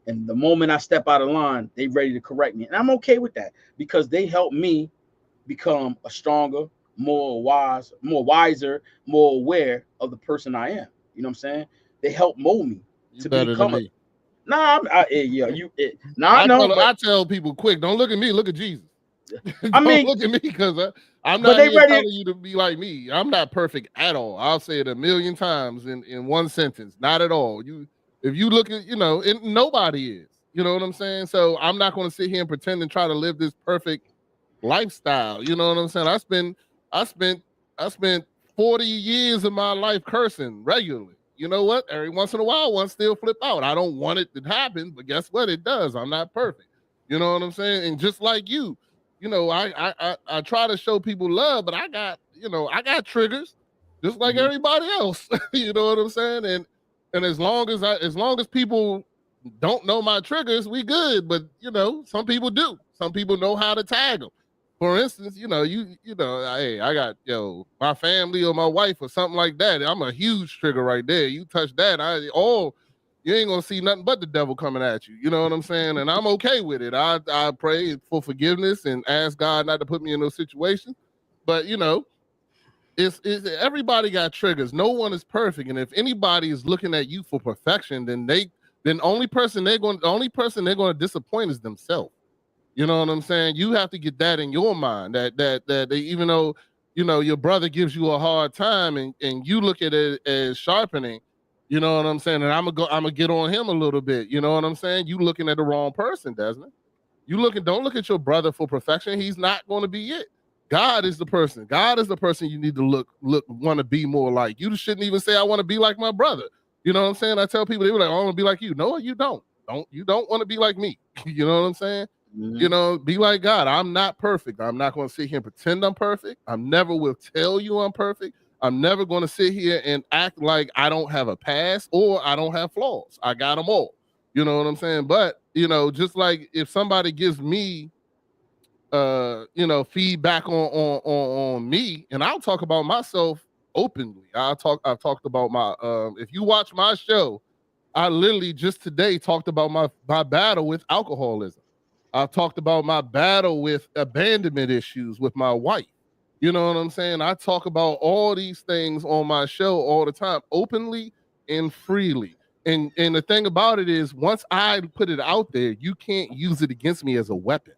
And the moment I step out of line, they ready to correct me. And I'm okay with that, because they help me become a stronger, more wiser, more aware of the person I am. You know what I'm saying? They help mold me to become Nah, yeah, nah, no, but I tell people quick, don't look at me, look at Jesus. I Don't mean, look at me because I'm but not they here ready. telling you to be like me. I'm not perfect at all. I'll say it a million times in one sentence. Not at all. If you look at, nobody is. You know what I'm saying? So I'm not going to sit here and pretend and try to live this perfect lifestyle. You know what I'm saying? I spent 40 years of my life cursing regularly. You know what? Every once in a while, one still flip out. I don't want it to happen, but guess what? It does. I'm not perfect. You know what I'm saying? And just like you, I try to show people love, but I got triggers, just like everybody else. You know what I'm saying? And as long as people don't know my triggers, we good. But some people do. Some people know how to tag them. For instance, hey, I got my family or my wife or something like that. I'm a huge trigger right there. You touch that, you ain't gonna see nothing but the devil coming at you. You know what I'm saying? And I'm okay with it. I pray for forgiveness and ask God not to put me in those situations. But it's everybody got triggers. No one is perfect. And if anybody is looking at you for perfection, then the only person they're going to disappoint is themselves. You know what I'm saying? You have to get that in your mind that they, even though your brother gives you a hard time and you look at it as sharpening, you know what I'm saying? And I'm gonna get on him a little bit. You know what I'm saying? You looking at the wrong person, Desmond. Don't look at your brother for perfection. He's not going to be it. God is the person. God is the person you need to want to be more like. You shouldn't even say I want to be like my brother. You know what I'm saying? I tell people, they were like, I want to be like you. No, you don't. You don't want to be like me. You know what I'm saying? Be like God. I'm not perfect. I'm not going to sit here and pretend I'm perfect. I never will tell you I'm perfect. I'm never going to sit here and act like I don't have a past or I don't have flaws. I got them all. You know what I'm saying? But, just like if somebody gives me, feedback on me, and I'll talk about myself openly. I've talked about my, if you watch my show, I literally just today talked about my battle with alcoholism. I've talked about my battle with abandonment issues with my wife. You know what I'm saying? I talk about all these things on my show all the time, openly and freely. And the thing about it is, once I put it out there, you can't use it against me as a weapon.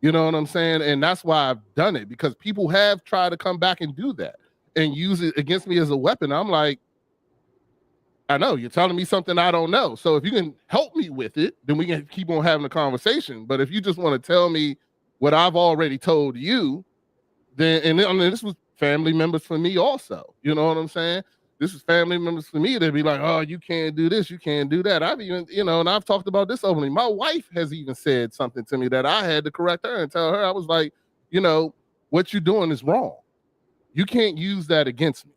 You know what I'm saying? And that's why I've done it, because people have tried to come back and do that and use it against me as a weapon. I'm like, I know you're telling me something I don't know. So if you can help me with it, then we can keep on having a conversation. But if you just want to tell me what I've already told you, then this was family members for me also. You know what I'm saying? This is family members for me. They'd be like, oh, you can't do this, you can't do that. I've even, and I've talked about this openly. My wife has even said something to me that I had to correct her and tell her. I was like, what you're doing is wrong. You can't use that against me.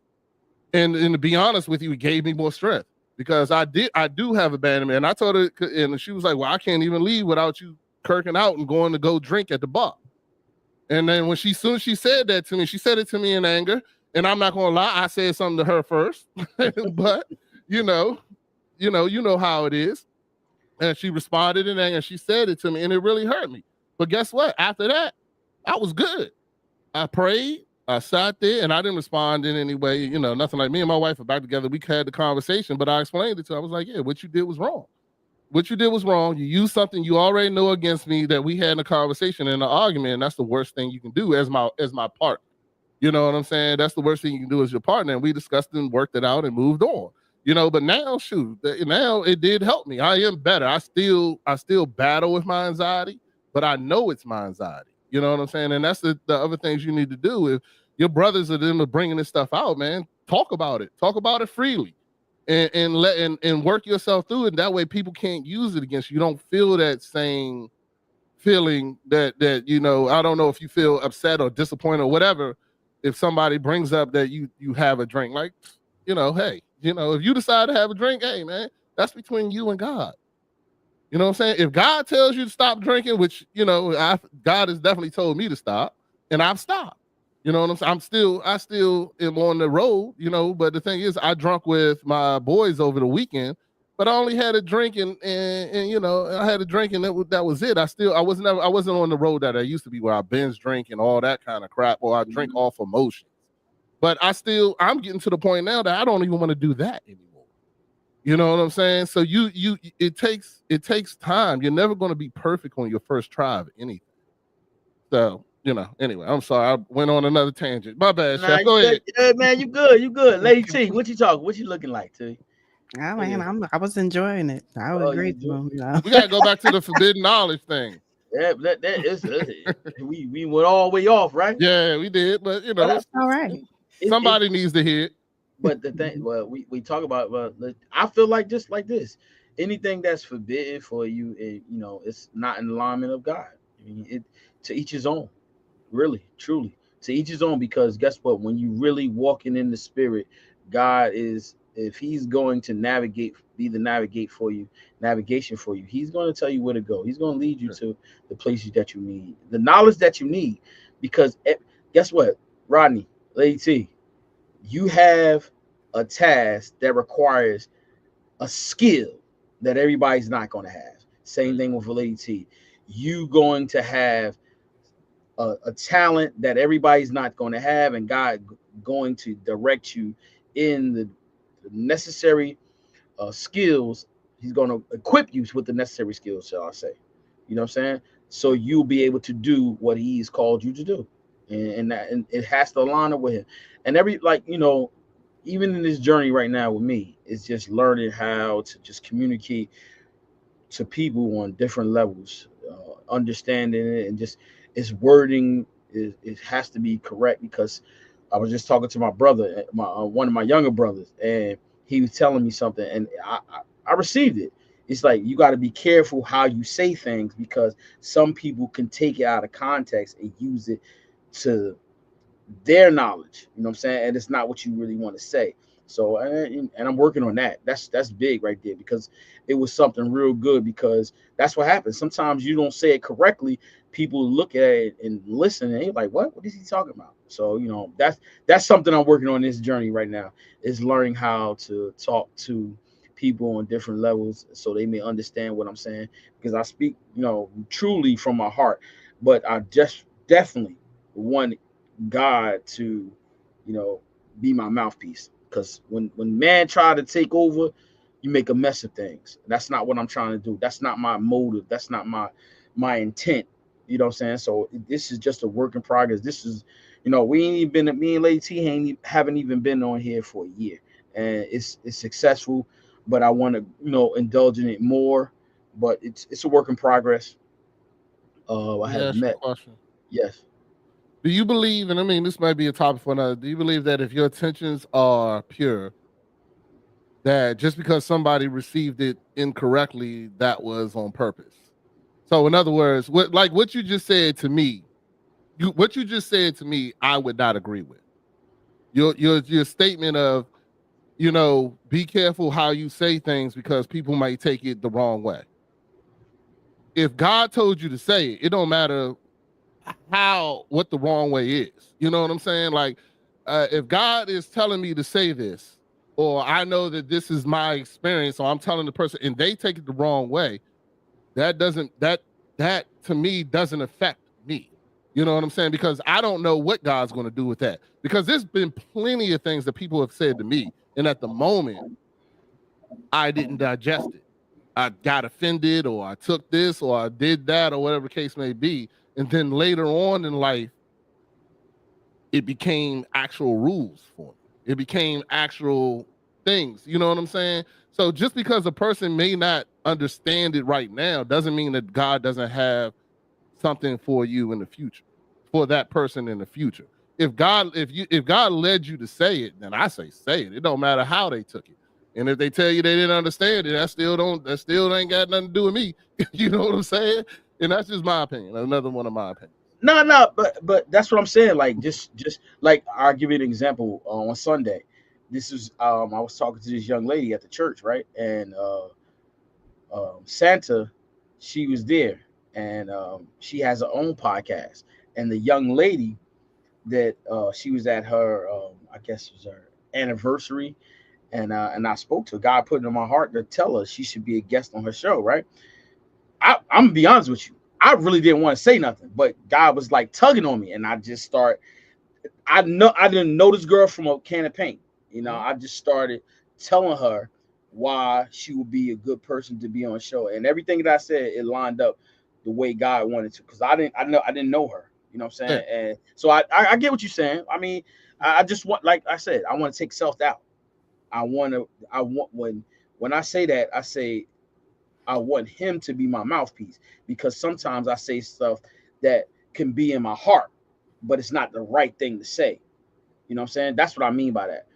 And to be honest with you, it gave me more strength, because I do have abandonment. And I told her, and she was like, well, I can't even leave without you kirking out and going to go drink at the bar. And then soon as she said that to me, she said it to me in anger. And I'm not gonna lie, I said something to her first, but you know how it is. And she responded in anger. She said it to me, and it really hurt me. But guess what? After that, I was good. I prayed. I sat there, and I didn't respond in any way, nothing like me and my wife are back together. We had the conversation, but I explained it to her. I was like, yeah, what you did was wrong. What you did was wrong. You used something you already know against me that we had in a conversation, in an argument, and that's the worst thing you can do as my partner. You know what I'm saying? That's the worst thing you can do as your partner. And we discussed and worked it out and moved on. But now, now it did help me. I am better. I still battle with my anxiety, but I know it's my anxiety. You know what I'm saying? And that's the other things you need to do. If your brothers are them bringing this stuff out, man, talk about it. Talk about it freely, and work yourself through it. That way, people can't use it against you. You don't feel that same feeling that I don't know if you feel upset or disappointed or whatever. If somebody brings up that you have a drink, like, hey, if you decide to have a drink, hey, man, that's between you and God. You know what I'm saying? If God tells you to stop drinking, which, God has definitely told me to stop, and I've stopped. You know what I'm saying? I still am on the road, but the thing is, I drunk with my boys over the weekend, but I only had a drink and I had a drink and that was it. I wasn't on the road that I used to be, where I binge drink and all that kind of crap, or I drink off emotion. But I'm getting to the point now that I don't even want to do that anymore. You know what I'm saying? So it takes time. You're never going to be perfect on your first try of anything. So, anyway, I'm sorry. I went on another tangent. My bad, Nah, Chef. Go ahead. Yeah, man, you good. You good. Lady T, what you talking? What you looking like, T? Oh man, I was enjoying it. I would agree with him. We gotta go back to the forbidden knowledge thing. Yeah, that is we went all the way off, right? Yeah, we did, but that's all right. Somebody needs to hear it. But the thing, well, we talk about, I feel like just like this, anything that's forbidden for you, it's not in alignment of God. I mean, it to each his own, really, truly, to each his own. Because guess what? When you really walking in the Spirit, God is, if He's going to be the navigation for you, He's going to tell you where to go. He's going to lead you to the places that you need, the knowledge that you need. Because guess what, Rodney, Lady T, you have a task that requires a skill that everybody's not going to have. Same thing with Lady T. You going to have a talent that everybody's not going to have, and God going to direct you in the necessary skills. He's going to equip you with the necessary skills, shall I say. You know what I'm saying? So you'll be able to do what He's called you to do. And it has to line up with Him. And even in this journey right now with me, it's just learning how to just communicate to people on different levels, understanding it, and just its wording it has to be correct. Because I was just talking to my brother, one of my younger brothers, and he was telling me something, and I received it. It's like you got to be careful how you say things, because some people can take it out of context and use it to their knowledge, you know what I'm saying, and it's not what you really want to say. So and I'm working on that. That's big right there, because it was something real good. Because that's what happens. Sometimes you don't say it correctly, people look at it and listen, and they're like, what is he talking about? So that's something I'm working on this journey right now, is learning how to talk to people on different levels so they may understand what I'm saying, because I speak truly from my heart. But I just definitely want God to be my mouthpiece, because when man try to take over, you make a mess of things. That's not what I'm trying to do. That's not my motive. That's not my intent. You know what I'm saying? So this is just a work in progress. This is, we ain't even been, me and Lady T haven't even been on here for a year, and it's successful. But I want to indulge in it more. But it's a work in progress. I have met. Yes. Do you believe, and I mean, this might be a topic for another, do you believe that if your intentions are pure, that just because somebody received it incorrectly, that was on purpose? So in other words, what you just said to me, I would not agree with. Your statement of, be careful how you say things because people might take it the wrong way. If God told you to say it, it don't matter what the wrong way is. You know what I'm saying? Like, if God is telling me to say this, or I know that this is my experience, so I'm telling the person and they take it the wrong way, that to me doesn't affect me. You know what I'm saying? Because I don't know what God's going to do with that. Because there's been plenty of things that people have said to me, and at the moment, I didn't digest it. I got offended, or I took this, or I did that, or whatever the case may be. And then later on in life, it became actual rules for me. It became actual things. You know what I'm saying? So just because a person may not understand it right now doesn't mean that God doesn't have something for you in the future, for that person in the future. If God led you to say it, then I say it. It don't matter how they took it. And if they tell you they didn't understand it, that still ain't got nothing to do with me. You know what I'm saying? And that's just my opinion. Another one of my opinions. No, but that's what I'm saying. Like just like I'll give you an example. On Sunday, this is I was talking to this young lady at the church, right? And Santa, she was there, and she has her own podcast. And the young lady that she was at her, I guess it was her anniversary, and I spoke to her. God put it in my heart to tell her she should be a guest on her show, right? I'm gonna be honest with you. I really didn't want to say nothing, but God was like tugging on me, and I just started. I didn't know this girl from a can of paint. I just started telling her why she would be a good person to be on the show. And everything that I said, it lined up the way God wanted to, because I didn't know her. You know what I'm saying? And so I get what you're saying. I mean, I just want, like I said, I want to take self out. I want when I say that, I say I want him to be my mouthpiece, because sometimes I say stuff that can be in my heart, but it's not the right thing to say. You know what I'm saying? That's what I mean by that.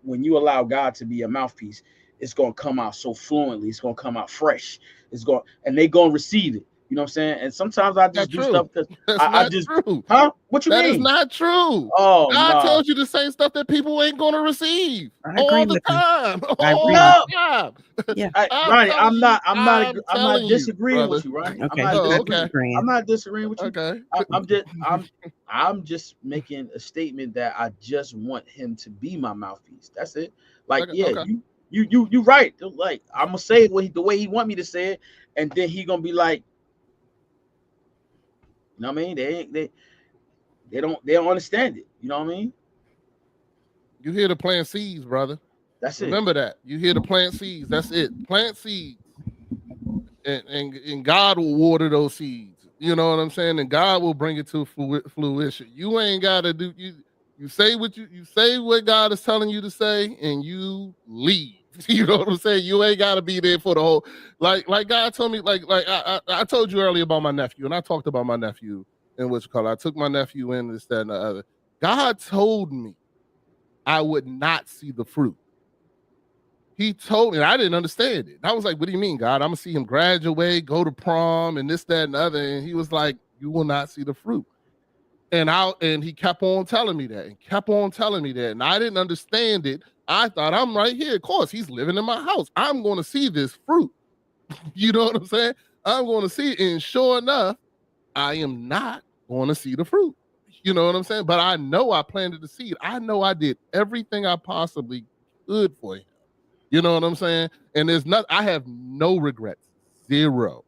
When you allow God to be a mouthpiece, it's going to come out so fluently. It's going to come out fresh. And they're going to receive it. You know what I'm saying? And sometimes I just do stuff because I just, true. Huh? What you mean? That is not true. Oh, God tells you to say stuff that people ain't going to receive all the time. All the time. Yeah. Ronnie, I'm not disagreeing with you, Ronnie. Okay. I'm not disagreeing with you. Okay. I'm just making a statement that I just want him to be my mouthpiece. That's it. Like, you right. Like, I'm gonna say it the way he want me to say it, and then he gonna be like, you know what I mean? They don't understand it. You know what I mean? You hear the plant seeds, brother. That's it. Remember that. You hear the plant seeds. That's it. Plant seeds. And God will water those seeds. You know what I'm saying? And God will bring it to fruition. You ain't gotta do you say what God is telling you to say, and you leave. You know what I'm saying? You ain't gotta be there for the whole, like God told me, like I told you earlier about my nephew, and I talked about my nephew and what you call it. I took my nephew in this, that, and the other. God told me I would not see the fruit. He told me, and I didn't understand it. I was like, what do you mean, God? I'm gonna see him graduate, go to prom, and this, that, and the other. And he was like, you will not see the fruit. And he kept on telling me that, and kept on telling me that. And I didn't understand it. I thought, I'm right here. Of course, he's living in my house. I'm going to see this fruit. You know what I'm saying? I'm going to see it. And sure enough, I am not going to see the fruit. You know what I'm saying? But I know I planted the seed. I know I did everything I possibly could for him. You know what I'm saying? And I have no regrets. Zero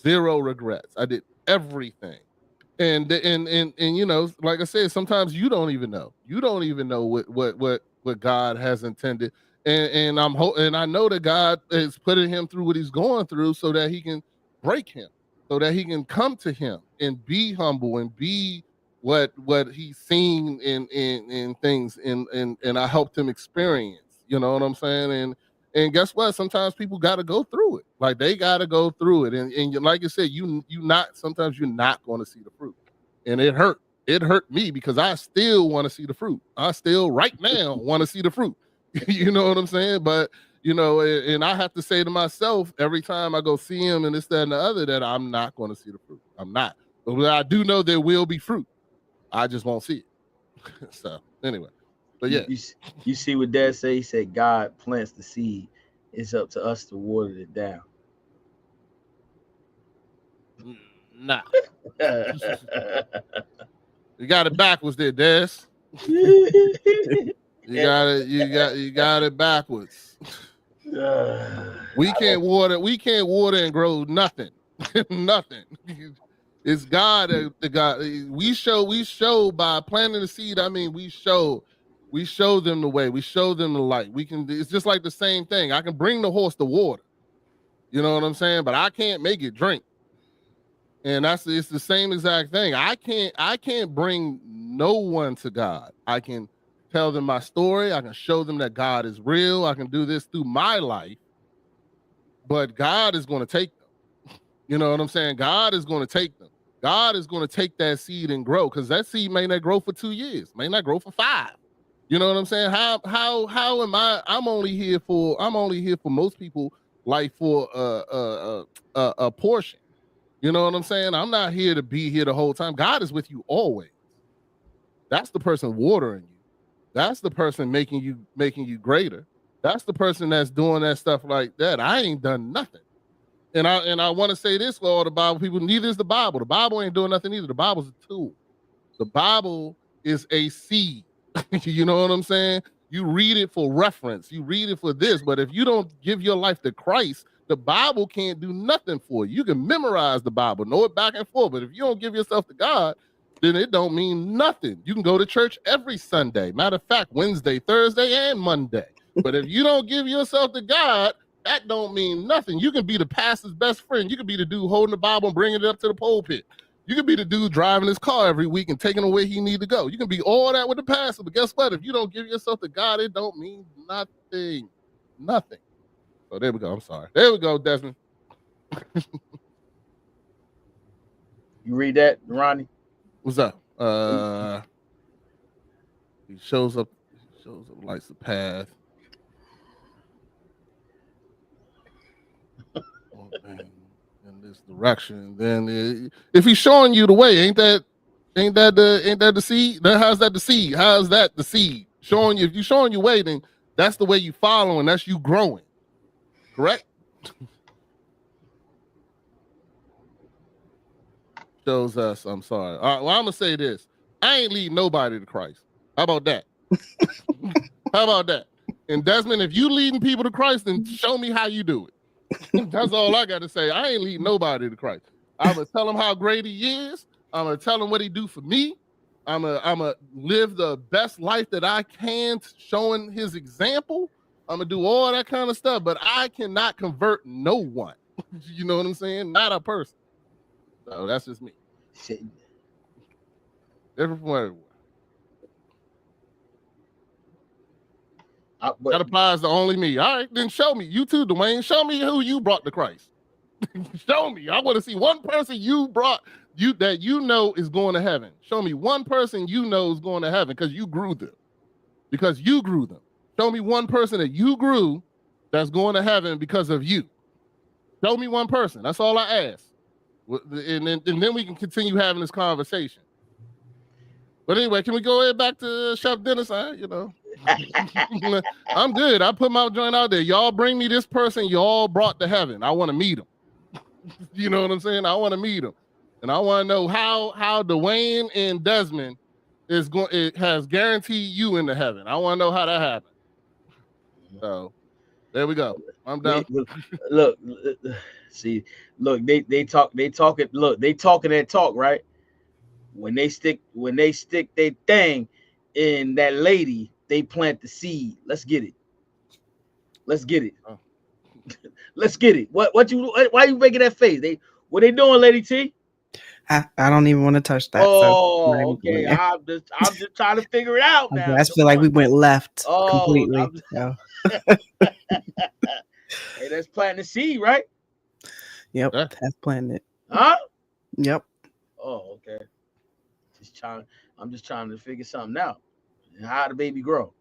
regrets. I did everything. And you know, like I said, sometimes you don't even know. You don't even know what God has intended. And I know that God is putting him through what he's going through so that he can break him, so that he can come to him and be humble and be what he's seen in things and I helped him experience. You know what I'm saying? And guess what? Sometimes people got to go through it. Like, they got to go through it. And like you said, sometimes you're not going to see the fruit. And it hurt. It hurt me because I still want to see the fruit. I still right now want to see the fruit. You know what I'm saying? But, you know, and I have to say to myself every time I go see him and this, that, and the other, that I'm not going to see the fruit. I'm not. But I do know there will be fruit. I just won't see it. So anyway. But yeah, you see what Dad said? He said God plants the seed. It's up to us to water it down. Nah. You got it backwards there, Des. You got it backwards. We can't water and grow nothing. Nothing. It's God, the God. We show by planting the seed. I mean, we show them the way. We show them the light. It's just like the same thing. I can bring the horse to water. You know what I'm saying? But I can't make it drink. And it's the same exact thing. I can't bring no one to God. I can tell them my story. I can show them that God is real. I can do this through my life. But God is going to take them. You know what I'm saying? God is going to take them. God is going to take that seed and grow, because that seed may not grow for 2 years, may not grow for 5. You know what I'm saying? How am I? I'm only here for most people, like for a portion. You know what I'm saying? I'm not here to be here the whole time. God is with you always. That's the person watering you. That's the person making you greater. That's the person that's doing that stuff like that. I ain't done nothing. And I want to say this for all the Bible people, neither is the Bible. The Bible ain't doing nothing either. The Bible's a tool. The Bible is a seed. You know what I'm saying? You read it for reference. You read it for this. But if you don't give your life to Christ, the Bible can't do nothing for you. You can memorize the Bible, know it back and forth. But if you don't give yourself to God, then it don't mean nothing. You can go to church every Sunday. Matter of fact, Wednesday, Thursday, and Monday. But if you don't give yourself to God, that don't mean nothing. You can be the pastor's best friend. You can be the dude holding the Bible and bringing it up to the pulpit. You can be the dude driving his car every week and taking him where he need to go. You can be all that with the pastor, but guess what? If you don't give yourself to God, it don't mean nothing. Nothing. So there we go. I'm sorry. There we go, Desmond. You read that, Ronnie? What's up? He shows up, lights the path. In this direction. Then if he's showing you the way, ain't that the seed? Then how's that the seed? How's that the seed? Showing you, if you're showing you way, then that's the way you following, that's you growing. Correct? Shows us, I'm sorry. All right, well, I'm gonna say this. I ain't leading nobody to Christ. How about that? How about that? And Desmond, if you leading people to Christ, then show me how you do it. That's all I got to say. I ain't leading nobody to Christ. I'm going to tell him how great he is. I'm going to tell him what he do for me. I'm going to live the best life that I can, showing his example. I'm going to do all that kind of stuff, but I cannot convert no one. You know what I'm saying? Not a person. So that's just me. Different from everyone. That applies to only me. All right, then show me. You too, Dwayne. Show me who you brought to Christ. Show me. I want to see one person you brought that you know is going to heaven. Show me one person you know is going to heaven because you grew them. Because you grew them. Show me one person that you grew that's going to heaven because of you. Show me one person. That's all I ask. And then we can continue having this conversation. But anyway, can we go ahead back to Chef Dennis? You know, I'm good. I put my joint out there. Y'all bring me this person y'all brought to heaven. I want to meet him. You know what I'm saying? I want to meet him. And I want to know how Dwayne and Desmond has guaranteed you into heaven. I want to know how that happened. So there we go. I'm done. Look, see, look, they talking that talk, right? When they stick their thing in that lady, they plant the seed. Let's get it. Let's get it. Oh. Let's get it. Why are you making that face? What they doing, Lady T? I don't even want to touch that. Oh, so okay. I'm just trying to figure it out now. I feel like we went left completely. Hey, that's planting the seed, right? Yep, that's planting it. Huh? Yep. Oh, okay. I'm just trying to figure something out. How the baby grow?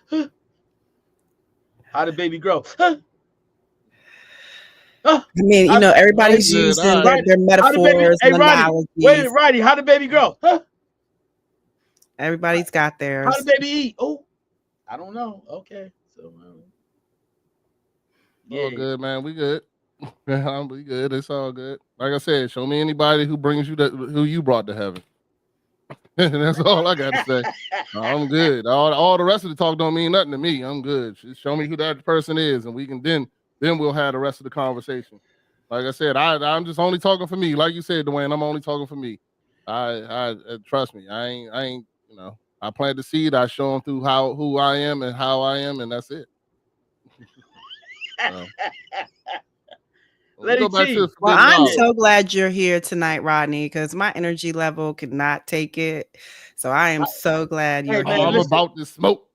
Huh? How the baby grow? Huh? I mean, you know, everybody's using their metaphors and analogies. Wait, Roddy, how the baby grow? Huh? Everybody's got theirs. How the baby eat? Oh, I don't know. Okay, so all good, man. We good. We good. It's all good. Like I said, show me anybody who brings you who you brought to heaven. That's all I got to say. I'm good. All the rest of the talk don't mean nothing to me. I'm good. Just show me who that person is, and we can then we'll have the rest of the conversation. Like I said, I'm just only talking for me. Like you said, Dwayne, I'm only talking for me. I trust me. I ain't. You know, I plant the seed. I show them through who I am and how I am, and that's it. So. Well, I'm so glad you're here tonight, Rodney, because my energy level could not take it. So I am so glad you're here. I'm about to smoke.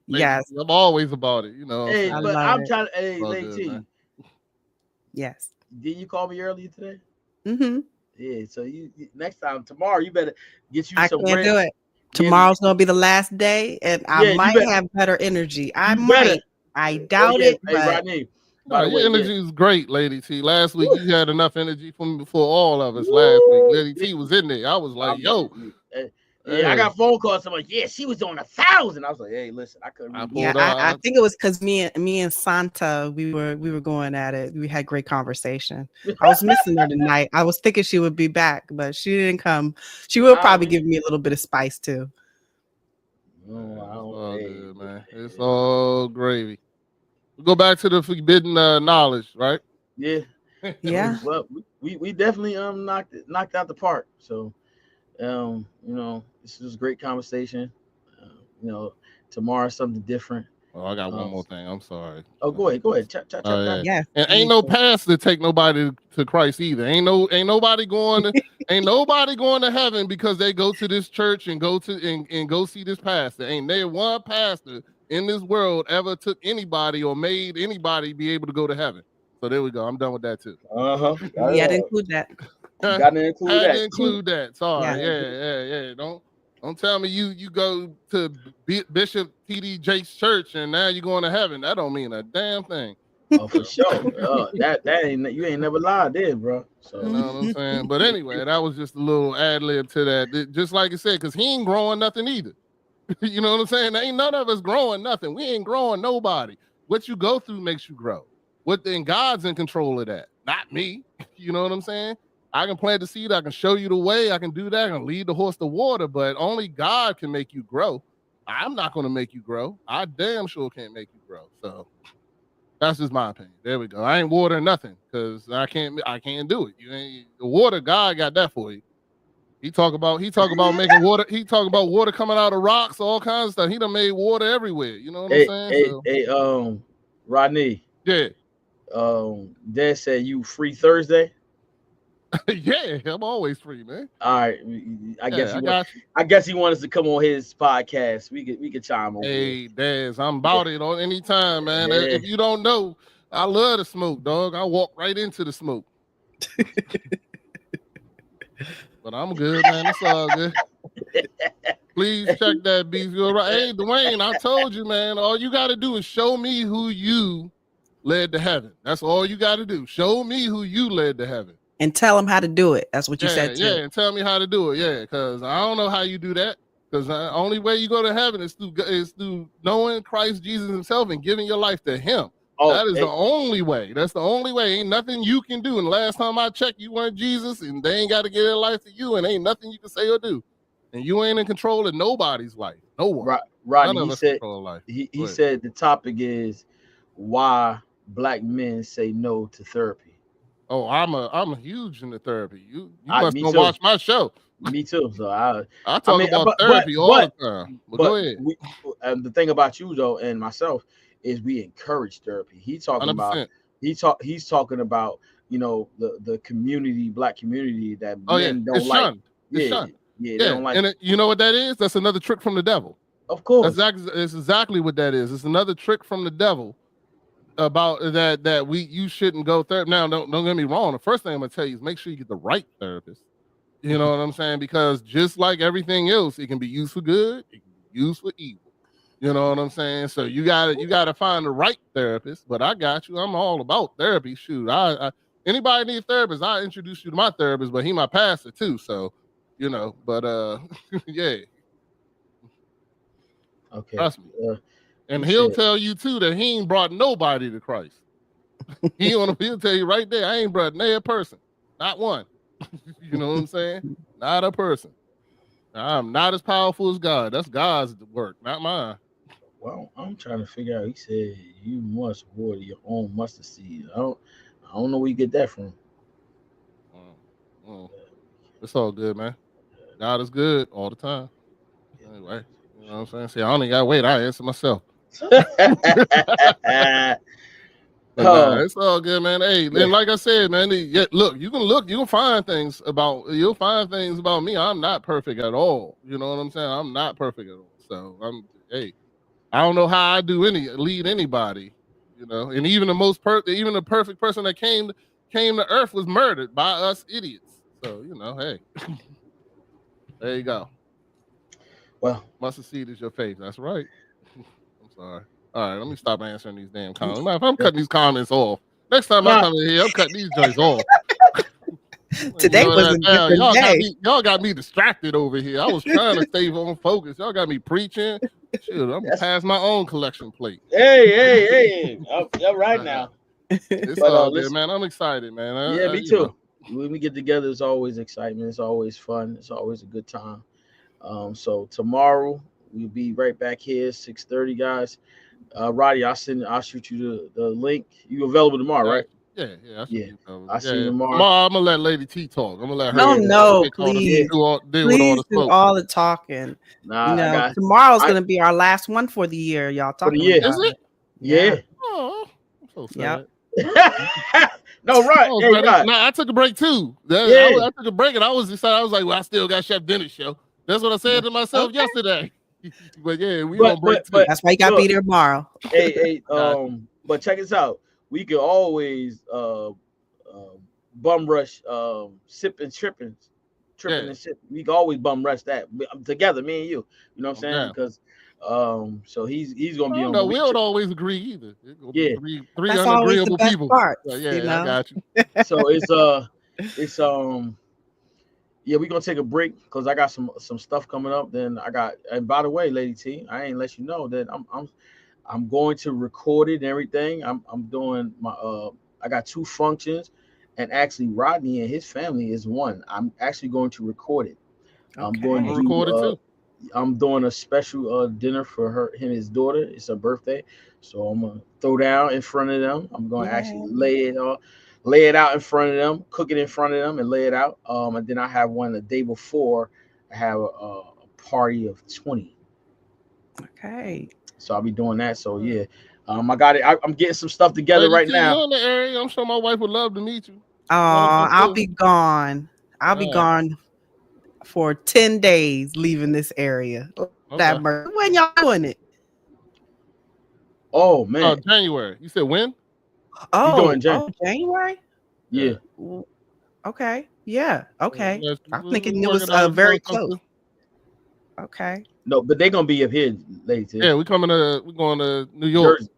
Yes. I'm always about it, you know. Hey, but I'm trying to, hey, Lady T. Yes. Did you call me earlier today? Mm-hmm. Yeah, so you next time, tomorrow, you better get you some. I can't do it. Tomorrow's going to be the last day, and I might have better energy. I might. I doubt it. Hey, Rodney. Your energy is great, Lady T. Last week you had enough energy for all of us. Last week, Lady T was in there. I was like, "Yo, I got phone calls. I'm like, yeah, she was on 1,000." I was like, "Hey, listen, I couldn't." I think it was because me and Santa, we were going at it. We had great conversation. I was missing her tonight. I was thinking she would be back, but she didn't come. She will probably give me a little bit of spice too. Oh, good, man. It's all gravy. Go back to the forbidden knowledge, right? Yeah. Well, we definitely knocked out the park. So, you know, this was a great conversation. You know, tomorrow something different. Oh, I got one more thing. I'm sorry. Oh, go ahead. Chat. Yeah. Yeah. And ain't no pastor take nobody to Christ either. Ain't nobody going to heaven because they go to this church and go see this pastor. Ain't there one pastor in this world ever took anybody or made anybody be able to go to heaven. So there we go. I'm done with that too. We had to include that. Got to include that. Sorry. Yeah. Don't tell me you go to Bishop T.D. Jakes' church and now you're going to heaven. That don't mean a damn thing. Oh, for sure. That ain't, you ain't never lied there, bro. So you know what I'm saying. But anyway, that was just a little ad lib to that. Just like I said, because he ain't growing nothing either. You know what I'm saying? Ain't none of us growing nothing. We ain't growing nobody. What you go through makes you grow. Then God's in control of that, not me. You know what I'm saying? I can plant the seed. I can show you the way. I can do that. I can lead the horse to water, but only God can make you grow. I'm not going to make you grow. I damn sure can't make you grow. So that's just my opinion. There we go. I ain't watering nothing because I can't do it. You ain't the water. God got that for you. He talk about making water. He talk about water coming out of rocks, all kinds of stuff. He done made water everywhere. You know what I'm saying? Hey, Rodney. Yeah. Dad said you free Thursday. Yeah, I'm always free, man. All right, I guess he wants us to come on his podcast. We could chime on. Hey, Daz, I'm about it on any time, man. Yeah. If you don't know, I love the smoke, dog. I walk right into the smoke. But I'm good, man. It's all good. Please check that beef. You're right. Hey, Dwayne, I told you, man. All you got to do is show me who you led to heaven. That's all you got to do. Show me who you led to heaven. And tell them how to do it. That's what you said too. Yeah, and tell me how to do it. Yeah, because I don't know how you do that. Because the only way you go to heaven is through knowing Christ Jesus himself and giving your life to him. That is the only way. That's the only way. Ain't nothing you can do. And last time I checked, you weren't Jesus, and they ain't got to give their life to you, and ain't nothing you can say or do. And you ain't in control of nobody's life. No one. Rodney, he said the topic is why black men say no to therapy. Oh, I'm huge into therapy. You must go watch my show. Me too. So I talk about therapy all the time. But go ahead. The thing about you though and myself is we encourage therapy. He's talking 100%. He's talking about the community, black community that men don't like. They don't like. And you know what that is? That's another trick from the devil. Of course, it's exactly what that is. It's another trick from the devil. About that you shouldn't go therapy. Now, don't get me wrong. The first thing I'm gonna tell you is make sure you get the right therapist. You know what I'm saying? Because just like everything else, it can be used for good, it can be used for evil. You know what I'm saying? So you gotta find the right therapist. But I got you. I'm all about therapy. Shoot, anybody need a therapist, I introduce you to my therapist, but he my pastor too. So, but yeah. Okay. Trust me. And he'll tell you too that he ain't brought nobody to Christ. He'll tell you right there, I ain't brought a person, not one. You know what I'm saying? Not a person. I'm not as powerful as God. That's God's work, not mine. Well, I'm trying to figure out. He said you must water your own mustard seed. I don't know where you get that from. It's all good, man. God is good all the time. Anyway, you know what I'm saying? See, I only got to wait. I answer myself. It's all good, man. Hey, and like I said, man, look, you can find things about me. I'm not perfect at all. You know what I'm saying? I'm not perfect at all. So I don't know how I lead anybody, and even the perfect person that came to earth was murdered by us idiots. So, hey, there you go. Well, mustard seed is your faith. That's right. I'm sorry. All right, let me stop answering these damn comments. I'm cutting these comments off. Next time I come in here, I'm cutting these joints off. Today was a different day. Y'all got me distracted over here. I was trying to stay on focus. Y'all got me preaching. Shoot, I'm past my own collection plate. Hey. All right now. It's all good, man. I'm excited, man. Yeah, me too. When we get together, it's always excitement. It's always fun. It's always a good time. So tomorrow we'll be right back here, 6:30, guys. Roddy, I'll shoot you the link. You available tomorrow, right? Yeah, I should Yeah. be covered. I see you tomorrow. Tomorrow I'm gonna let Lady T talk. I'm gonna let her. No, no, take all the- please. deal with all Please the do smoke. all the talking. Nah, I got tomorrow's gonna be our last one for the year. Y'all for the talking year. about Is it? Yeah. Oh, I'm so sad. Yep. No, right. I was Hey, ready. right. Nah, I took a break too. Yeah. I took a break and I was decided. I was like, well, I still got Chef Dennis show. That's what I said to myself Okay. yesterday. But yeah, we But- on break too. but- That's why you gotta Look. be there tomorrow. Hey, but check this out. We could always bum rush sipping, tripping Yeah. and sipping. We can always bum rush that together, me and you. You know what I'm saying? down. Because so he's gonna be on. No, we don't always agree either. It's gonna Yeah. be three That's always the unagreeable best people. part. So, yeah, you know? I got you. So it's yeah, we're gonna take a break because I got some stuff coming up. Then and by the way, Lady T, I ain't let you know that I'm going to record it and everything. I'm doing my I got 2 functions, and actually Rodney and his family is one. I'm actually going to record it. I'm going to record it too. I'm doing a special dinner for him and his daughter. It's her birthday, so I'm gonna throw down in front of them. I'm going to actually lay it out in front of them, cook it in front of them, and lay it out. And then I have one the day before. I have a party of 20. Okay. So I'll be doing that. So yeah, I got it. I'm getting some stuff together Lady right T, now. you're in the area. I'm sure my wife would love to meet you. Oh, I'll be gone. I'll be gone for 10 days, leaving this area. Okay. When y'all doing it? Oh man, January. You said when? doing January? January? Yeah. Okay. Yeah. Okay. I'm thinking it working was out. very close. Okay. No, but they're gonna be up here later. Yeah, we're going to New York. Jersey.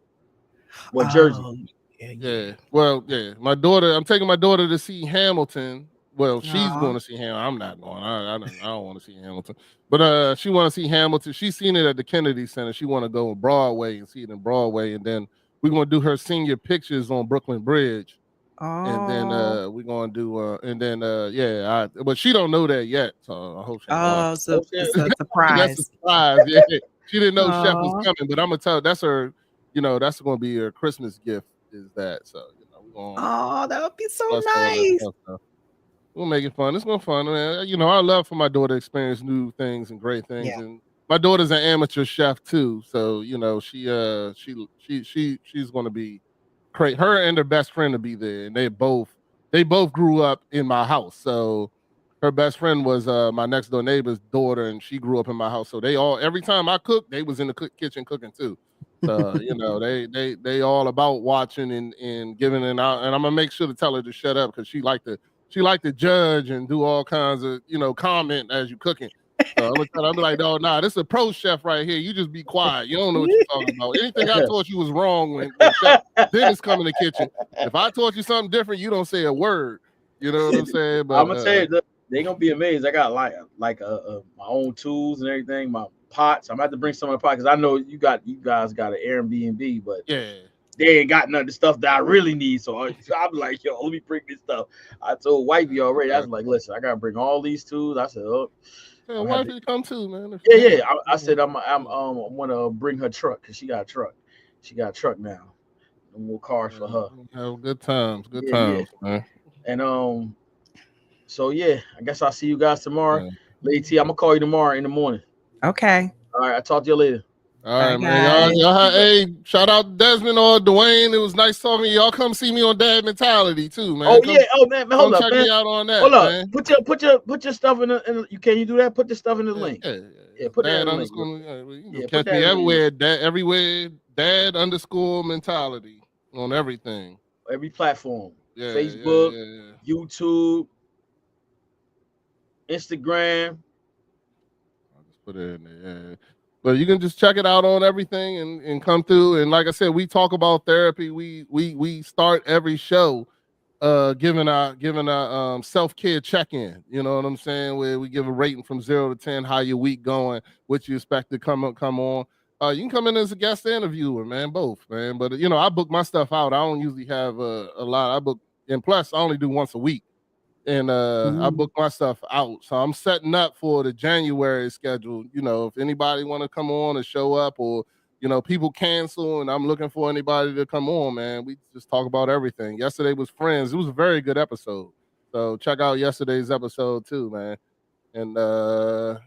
What Jersey? Yeah. Well, yeah. I'm taking my daughter to see Hamilton. Well, she's going to see Hamilton. I'm not going. I don't want to see Hamilton. But she want to see Hamilton. She's seen it at the Kennedy Center. She want to go to Broadway and see it in Broadway. And then we're going to do her senior pictures on Brooklyn Bridge. And then we're going to do but she don't know that yet. So I hope she it's a surprise. That's a surprise. Yeah. She didn't know Chef was coming, but I'm going to tell her that's her, that's going to be her Christmas gift is that. So, we're going that would be so nice. We'll make it fun. It's gonna be fun, man. I love for my daughter to experience new things and great things. Yeah. And my daughter's an amateur chef too, so she's gonna be great. Her and her best friend will be there, and they both grew up in my house. So her best friend was my next door neighbor's daughter, and she grew up in my house. So every time I cooked, they was in the kitchen cooking too. So they all about watching and giving it out. And I'm gonna make sure to tell her to shut up because she like to judge and do all kinds of comment as you cooking. So I'm like, no, nah, this is a pro chef right here. You just be quiet. You don't know what you're talking about. Anything I taught you was wrong when Chef Dennis come in the kitchen. If I taught you something different, you don't say a word. You know what I'm saying? But I'm gonna tell you, they're gonna be amazed. I got like my own tools and everything, my pots. I'm gonna have to bring some of the pots because I know you guys got an Airbnb, but yeah, they ain't got none of the stuff that I really need. So I'm like, yo, let me bring this stuff. I told wifey already. I was like, listen, I gotta bring all these tools. I said, wifey come too, man. Yeah. I said I'm gonna bring her truck because she got a truck. She got a truck now. No more cars for her. Have good times, man. And so yeah, I guess I'll see you guys tomorrow. Lady T, I'm gonna call you tomorrow in the morning. Okay. All right, I'll talk to you later. All right, man. Hey, shout out to Desmond or Dwayne. It was nice talking to y'all. Come see me on Dad Mentality too, man. Man. Hold up, check man. me out on that. Hold up. Man. Put your stuff in the. Can you do that? Put the stuff in the link. Yeah. Put that in the link. Catch me everywhere. Everywhere. Dad _ mentality on everything. Every platform. Yeah, Facebook, YouTube, Instagram. I'll just put it in there. Yeah. But you can just check it out on everything and come through. And like I said, we talk about therapy. We start every show giving our self-care check-in. You know what I'm saying? Where we give a rating from 0 to 10, how your week going, what you expect to come on. You can come in as a guest interviewer, man, both, man. But I book my stuff out. I don't usually have a lot. I book, and plus I only do once a week. And I book my stuff out. So I'm setting up for the January schedule. If anybody want to come on and show up, or You know, people cancel, and I'm looking for anybody to come on, man. We just talk about everything. Yesterday was Friends. It was a very good episode. So check out yesterday's episode too, man. And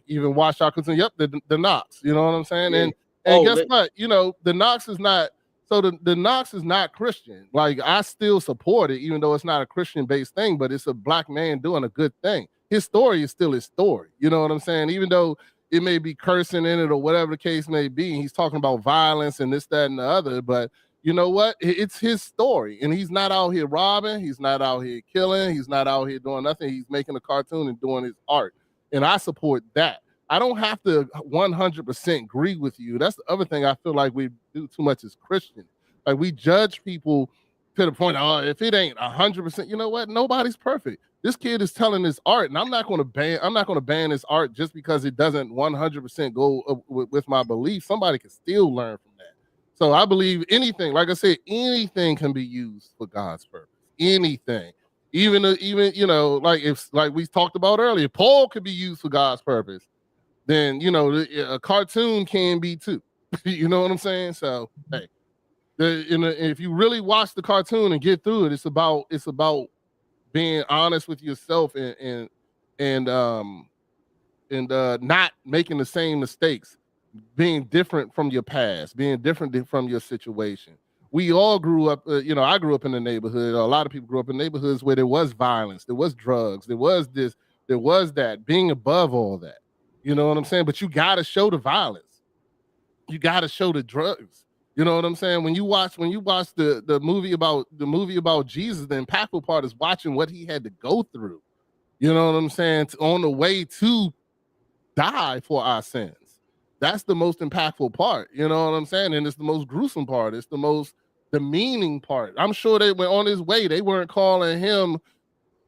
even watch our cartoon. Yep, the Knox. You know what I'm saying? Yeah. And guess what? You know, the Knox is not. So the Knox is not Christian. Like, I still support it, even though it's not a Christian-based thing, but it's a black man doing a good thing. His story is still his story. You know what I'm saying? Even though it may be cursing in it or whatever the case may be, he's talking about violence and this, that, and the other. But you know what? It's his story. And he's not out here robbing. He's not out here killing. He's not out here doing nothing. He's making a cartoon and doing his art. And I support that. I don't have to 100% agree with you. That's the other thing I feel like we do too much as Christians. Like, we judge people to the point, oh, if it ain't 100%, you know what? Nobody's perfect. This kid is telling his art, and I'm not going to ban his art just because it doesn't 100% go with my belief. Somebody can still learn from that. So I believe anything, like I said, anything can be used for God's purpose. Anything. Even you know, like we talked about earlier, Paul could be used for God's purpose. Then, you know, a cartoon can be too. You know what I'm saying? So, hey, if you really watch the cartoon and get through it, it's about being honest with yourself and not making the same mistakes, being different from your past, being different from your situation. We all grew up, you know, I grew up in the neighborhood. A lot of people grew up in neighborhoods where there was violence, there was drugs, there was this, there was that, being above all that. You know what I'm saying? But you got to show the violence. You got to show the drugs. You know what I'm saying? When you watch the movie about Jesus, the impactful part is watching what he had to go through. You know what I'm saying? On the way to die for our sins. That's the most impactful part. You know what I'm saying? And it's the most gruesome part. It's the most demeaning part. I'm sure they were on his way. They weren't calling him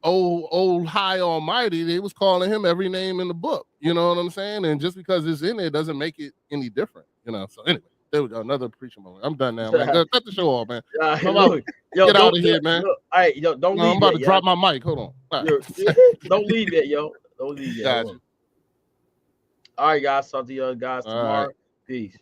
old high almighty. They was calling him every name in the book. You know what I'm saying? And just because it's in there doesn't make it any different. You know. So anyway, there we go. Another preacher moment. I'm done now, man. Cut the show off, man. Get out of here, man. All right, yo, don't leave. I'm about to drop my mic. Hold on. Right. Don't leave it, yo. Don't leave it. Gotcha. All right, guys. Talk to you guys tomorrow. Right. Peace.